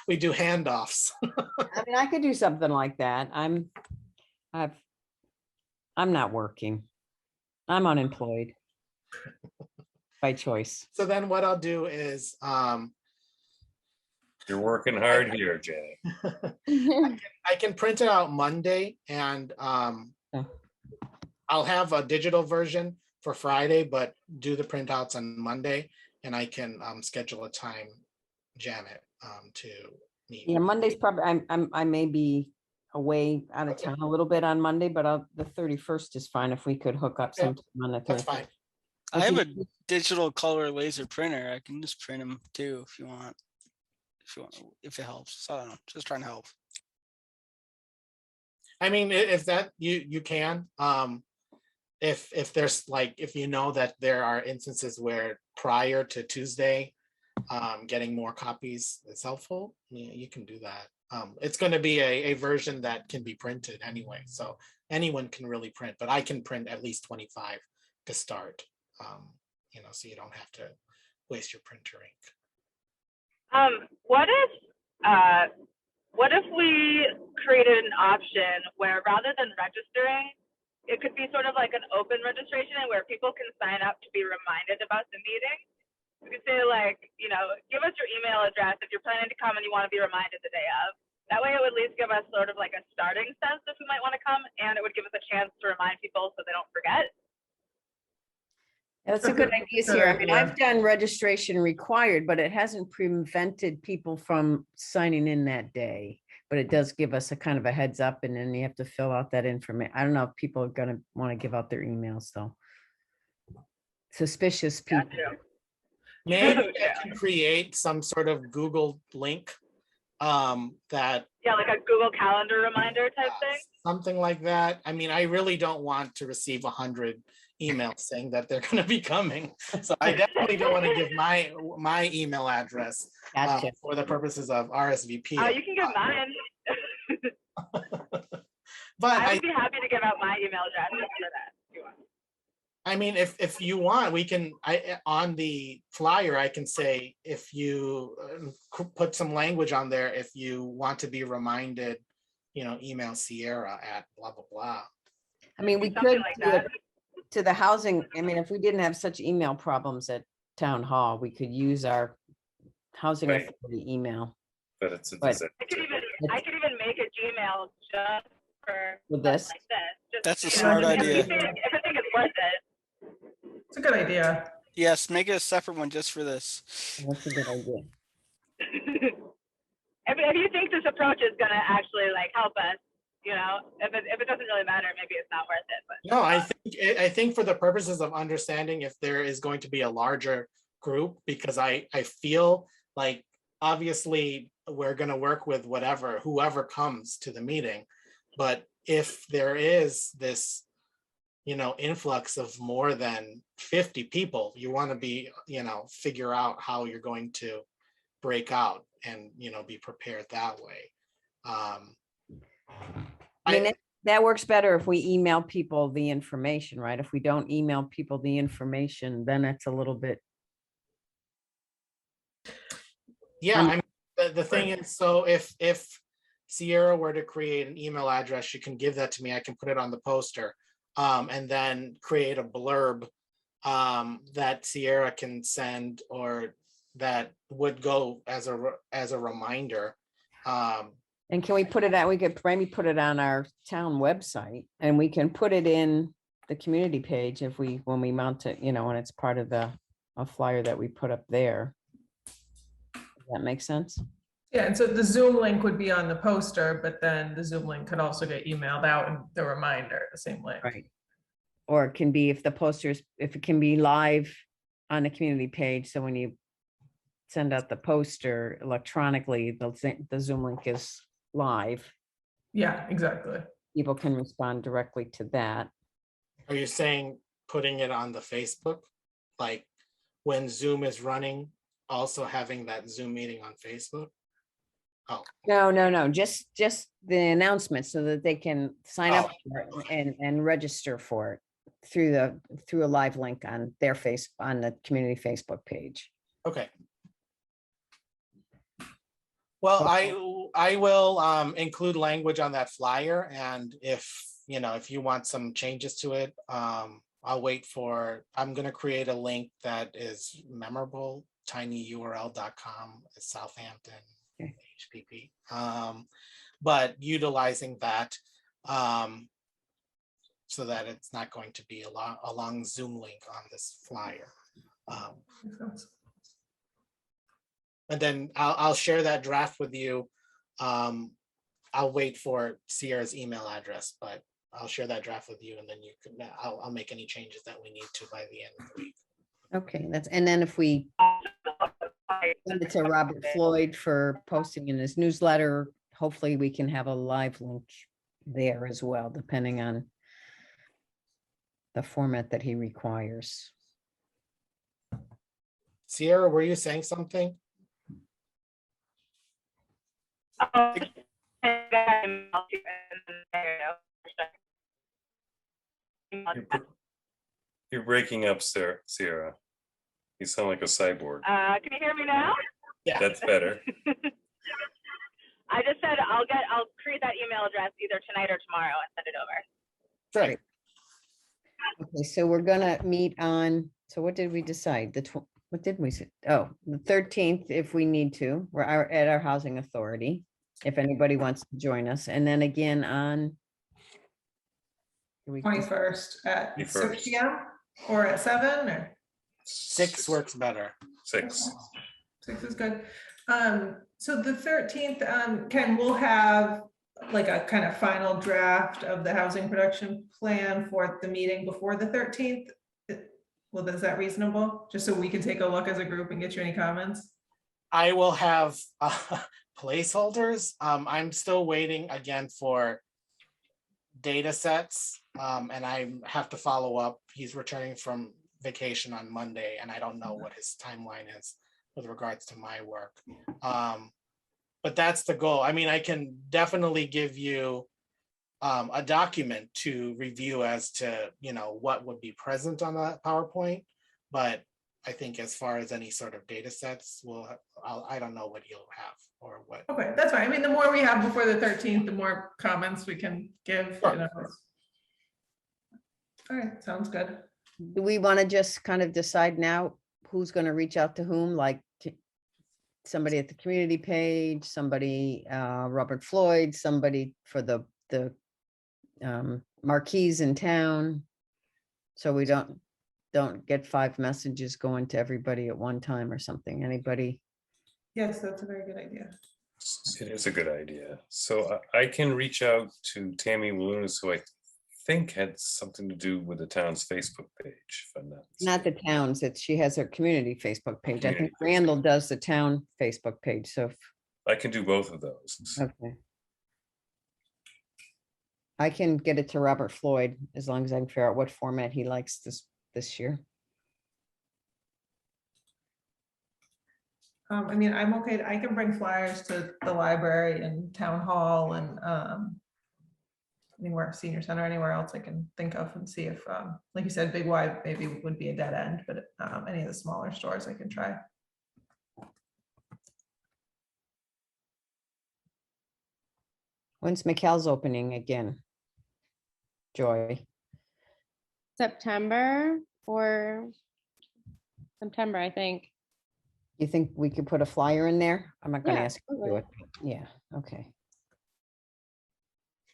We do handoffs. I mean, I could do something like that. I'm not working. I'm unemployed by choice. So then what I'll do is You're working hard here, Jenny. I can print it out Monday and I'll have a digital version for Friday, but do the printouts on Monday, and I can schedule a time, Janet, to meet. Yeah, Monday's probably, I may be away out of Okay. town a little bit on Monday, but the 31st is fine if we could hook up Yeah, sometime on the That's 31st. fine. I If have you- a digital color laser printer. I can just print them too if you want. If it helps. I don't know. Just trying to help. I mean, if that you can, if there's like, if you know that there are instances where prior to Tuesday, getting more copies is helpful, you can do that. It's going to be a version that can be printed anyway, so anyone can really print, but I can print at least 25 to start, so you don't have to waste your printer ink. What if we created an option where rather than registering, it could be sort of like an open registration and where people can sign up to be reminded about the meeting? We could say like, give us your email address if you're planning to come and you want to be reminded the day of. That way it would at least give us sort of like a starting sense if we might want to come, and it would give us a chance to remind people so they don't forget. That's a good idea, Good Sierra. I mean, idea. I've done registration required, but it hasn't prevented people from signing in that day. But it does give us a kind of a heads up, and then you have to fill out that information. I don't know if people are gonna want to give out their emails though. Suspicious people. Gotcha. Maybe I Yeah. can create some sort of Google link that Yeah, like a Google Calendar reminder type thing. something like that. I mean, I really don't want to receive 100 emails saying that they're going to be coming. So I definitely don't want to give my email address Gotcha. for the purposes of RSVP. You can give mine. But I would be happy to give out my email address for that if you want. I mean, if you want, we can, on the flyer, I can say, if you put some language on there, if you want to be reminded, email Sierra at blah, blah, blah. I mean, we Something could like do that. it to the housing. I mean, if we didn't have such email problems at town hall, we could use our housing Right. authority email But it's a But- disaster. I could even make a Gmail just for with stuff this. like this. Just, That's a you know, smart if you idea. think- If I think it's worth it. It's a good idea. Yes, make it a separate one just for this. That's a good idea. If you think this approach is gonna actually like help us, if it doesn't really matter, maybe it's not worth it. But No, I think for the purposes of understanding if there is going to be a larger group, because I feel like obviously we're going to work with whoever comes to the meeting. But if there is this, influx of more than 50 people, you want to be, figure out how you're going to break out and, be prepared that way. I mean, that works better if we email people the information, right? If we don't email people the information, then it's a little bit, Yeah, I mean, the thing is, so if Sierra were to create an email address, she can give that to me. I can put it on the poster, and then create a blurb that Sierra can send, or that would go as a reminder And can we put it out, we could maybe put it on our town website and we can put it in the community page if we, when we mount it, when it's part of a flyer that we put up there. Does that make sense? Yeah, and so the Zoom link would be on the poster, but then the Zoom link could also get emailed out and the reminder, the same link. Right. Or it can be if it can be live on the community page. So when you send out the poster electronically, the Zoom link is live. Yeah, exactly. People can respond directly to that. Are you saying putting it on the Facebook? Like when Zoom is running, also having that Zoom meeting on Facebook? Oh, No, just the announcement so that they can sign up Oh. for it and register for it through a live link on on the community Facebook page. okay. Well, I will include language on that flyer, and if you want some changes to it, I'm gonna create a link that is memorable, tinyurl.com, Southampton, Okay. HPP. But utilizing that so that it's not going to be a long Zoom link on this flyer. Makes sense. And then I'll share that draft with you. I'll wait for Sierra's email address, but I'll share that draft with you, and then I'll make any changes that we need to by the end of the week. Okay, and then if we send it to Robert Floyd for posting in his newsletter, hopefully we can have a live link there as well, depending on the format that he requires. Sierra, were you saying something? You're breaking up, Sierra. You sound like a cyborg. Can you hear me now? Yeah. That's better. I just said I'll create that email address either tonight or tomorrow and send it over. Great. Okay, so we're gonna meet on, so what did we decide? What did we say? Oh, the 13th, if we need to. We're at our housing authority, if anybody wants to join us. And then again on 21st at 21st. 6 p.m. or at 7 or 6 works better. 6. 6 is good. So the 13th, Ken, we'll have like a kind of final draft of the housing production plan for the meeting before the 13th. Well, is that reasonable? Just so we can take a look as a group and get you any comments? I will have placeholders. I'm still waiting again for data sets, and I have to follow up. He's returning from vacation on Monday, and I don't know what his timeline is with regards to my work. But that's the goal. I mean, I can definitely give you a document to review as to, what would be present on that PowerPoint. But I think as far as any sort of data sets, I don't know what you'll have or what. Okay, that's fine. I mean, the more we have before the 13th, the more comments we can give. Sure. All right, sounds good. Do we want to just kind of decide now who's going to reach out to whom, like somebody at the community page, somebody, Robert Floyd, somebody for the marquees in town? So we don't get 5 messages going to everybody at one time or something. Anybody? Yes, that's a very good idea. It is a good idea. So I can reach out to Tammy Walunas, who I think had something to do with the town's Facebook page, if I'm Not the mistaken. towns, she has her community Facebook page. I think Community Facebook. Randall does the town Facebook page, so, I can do both of those. okay. I can get it to Robert Floyd as long as I can figure out what format he likes this year. I mean, I'm okay. I can bring flyers to the library and town hall and anywhere, senior center, anywhere else I can think of and see if, like you said, Big Y maybe would be a dead end, but any of the smaller stores I can try. When's McCall's opening again? Joy, September or September, I think. you think we could put a flyer in there? I'm not gonna Yeah, ask you to do it. Yeah, okay.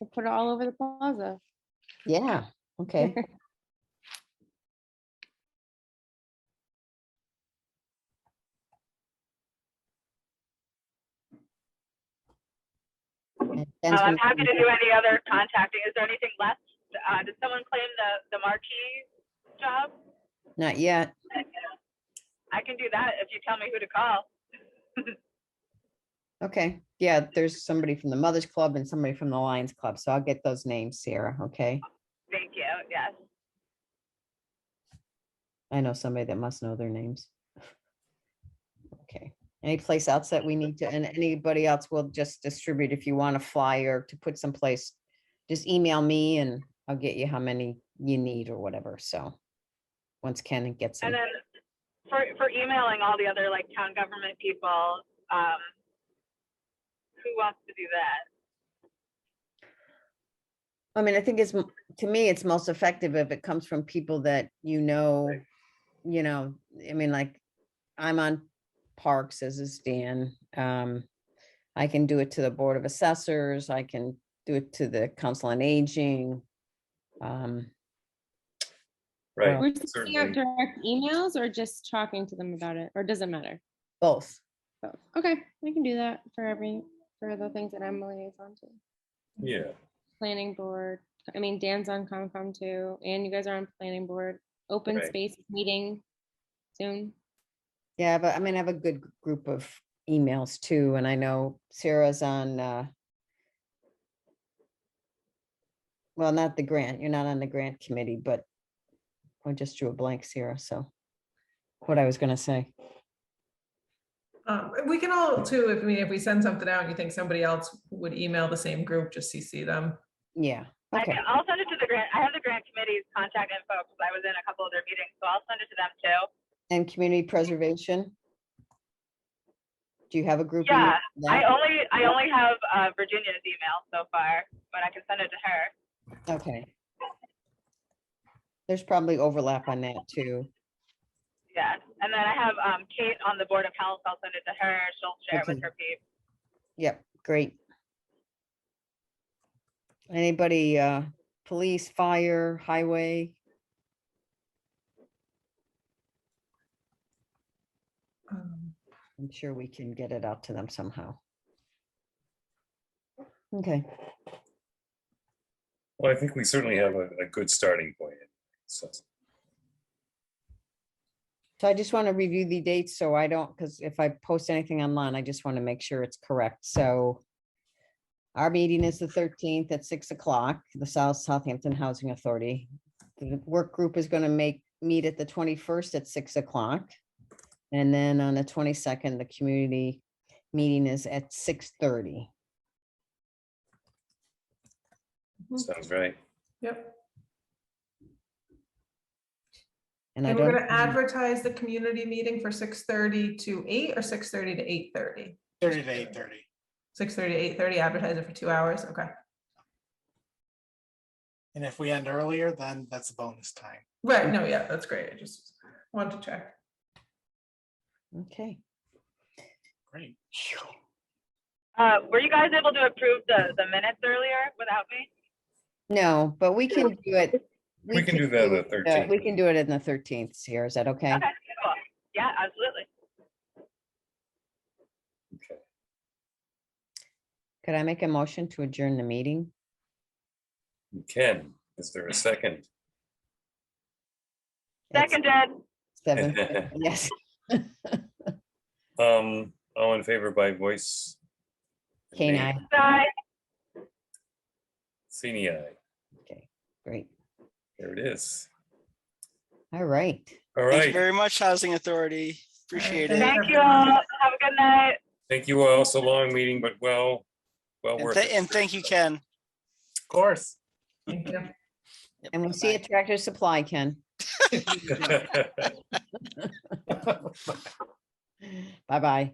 We'll put it all over the plaza. Yeah, okay. And Ken's I'm gonna- happy to do any other contacting. Is there anything left? Did someone claim the marquee job? Not yet. I can do that if you tell me who to call. Okay, yeah, there's somebody from the Mothers Club and somebody from the Lions Club, so I'll get those names, Sarah, okay? Thank you. Yes. I know somebody that must know their names. Okay, any place else that we need to, and anybody else will just distribute if you want a flyer to put someplace, just email me and I'll get you how many you need or whatever, so. Once Ken gets And them, then for emailing all the other like town government people, who wants to do that? I mean, I think it's, to me, it's most effective if it comes from people that you know, I mean, like, I'm on Parks, as is Dan. I can do it to the Board of Assessors, I can do it to the Council on Aging. Right. We're sending out Certainly. direct emails or just talking to them about it, or does it matter? Both. Both. Okay, I can do that for the things that I'm a liaison to. Yeah. Planning board, I mean, Dan's on Concom too, and you guys are on planning board, open Right. space meeting soon. Yeah, but I mean, I have a good group of emails too, and I know Sarah's on, well, not the grant, you're not on the grant committee, but I just drew a blank, Sarah, so what I was gonna say. We can all too, if we send something out and you think somebody else would email the same group, just CC them. Yeah, okay, I'll send it to the grant. I have the grant committee's contact info because I was in a couple of their meetings, so I'll send it to them too. and community preservation? Do you have a group? email Yeah, for that? I only have Virginia's email so far, but I can send it to her. Okay. There's probably overlap on that too. Yeah, and then I have Kate on the Board of Health. I'll send it to her. She'll share it with Okay. her peeps. Yep, great. Anybody, police, fire, highway? I'm sure we can get it out to them somehow. Okay, Well, I think we certainly have a good starting point. So, so I just want to review the dates so I don't, because if I post anything online, I just want to make sure it's correct. So our meeting is the 13th at 6 o'clock, the Southampton Housing Authority. The work group is going to meet at the 21st at 6 o'clock. And then on the 22nd, the community meeting is at 6:30. sounds right. Yep. And I And we're don't, gonna advertise the community meeting for 6:30 to 8 or 6:30 to 8:30? 30 to 8:30. 6:30 to 8:30, advertise it for 2 hours, okay. And if we end earlier, then that's a bonus time. Right, no, yeah, that's great, I just wanted to check. okay. Great. Were you guys able to approve the minutes earlier without me? No, but we can do it. We can do that on the it, 13th. We can do it in the 13th here. Is that okay? Okay, cool. Yeah, absolutely. Okay. Could I make a motion to adjourn the meeting? You can. Is there a second? It's Seconded. 7, yes. All in favor by voice? Kane, I. Bye. Sini aye. Okay, great. There it is. All right. All Thank you right. very much, Housing Authority. Appreciate it. Thank Thank you all. Have a good night. Thank you all. It's a long meeting, but well worth it. And thank you, Ken. Of course. Thank you. Yep, And we'll see you bye-bye. at Tractor Supply, Ken. Bye-bye.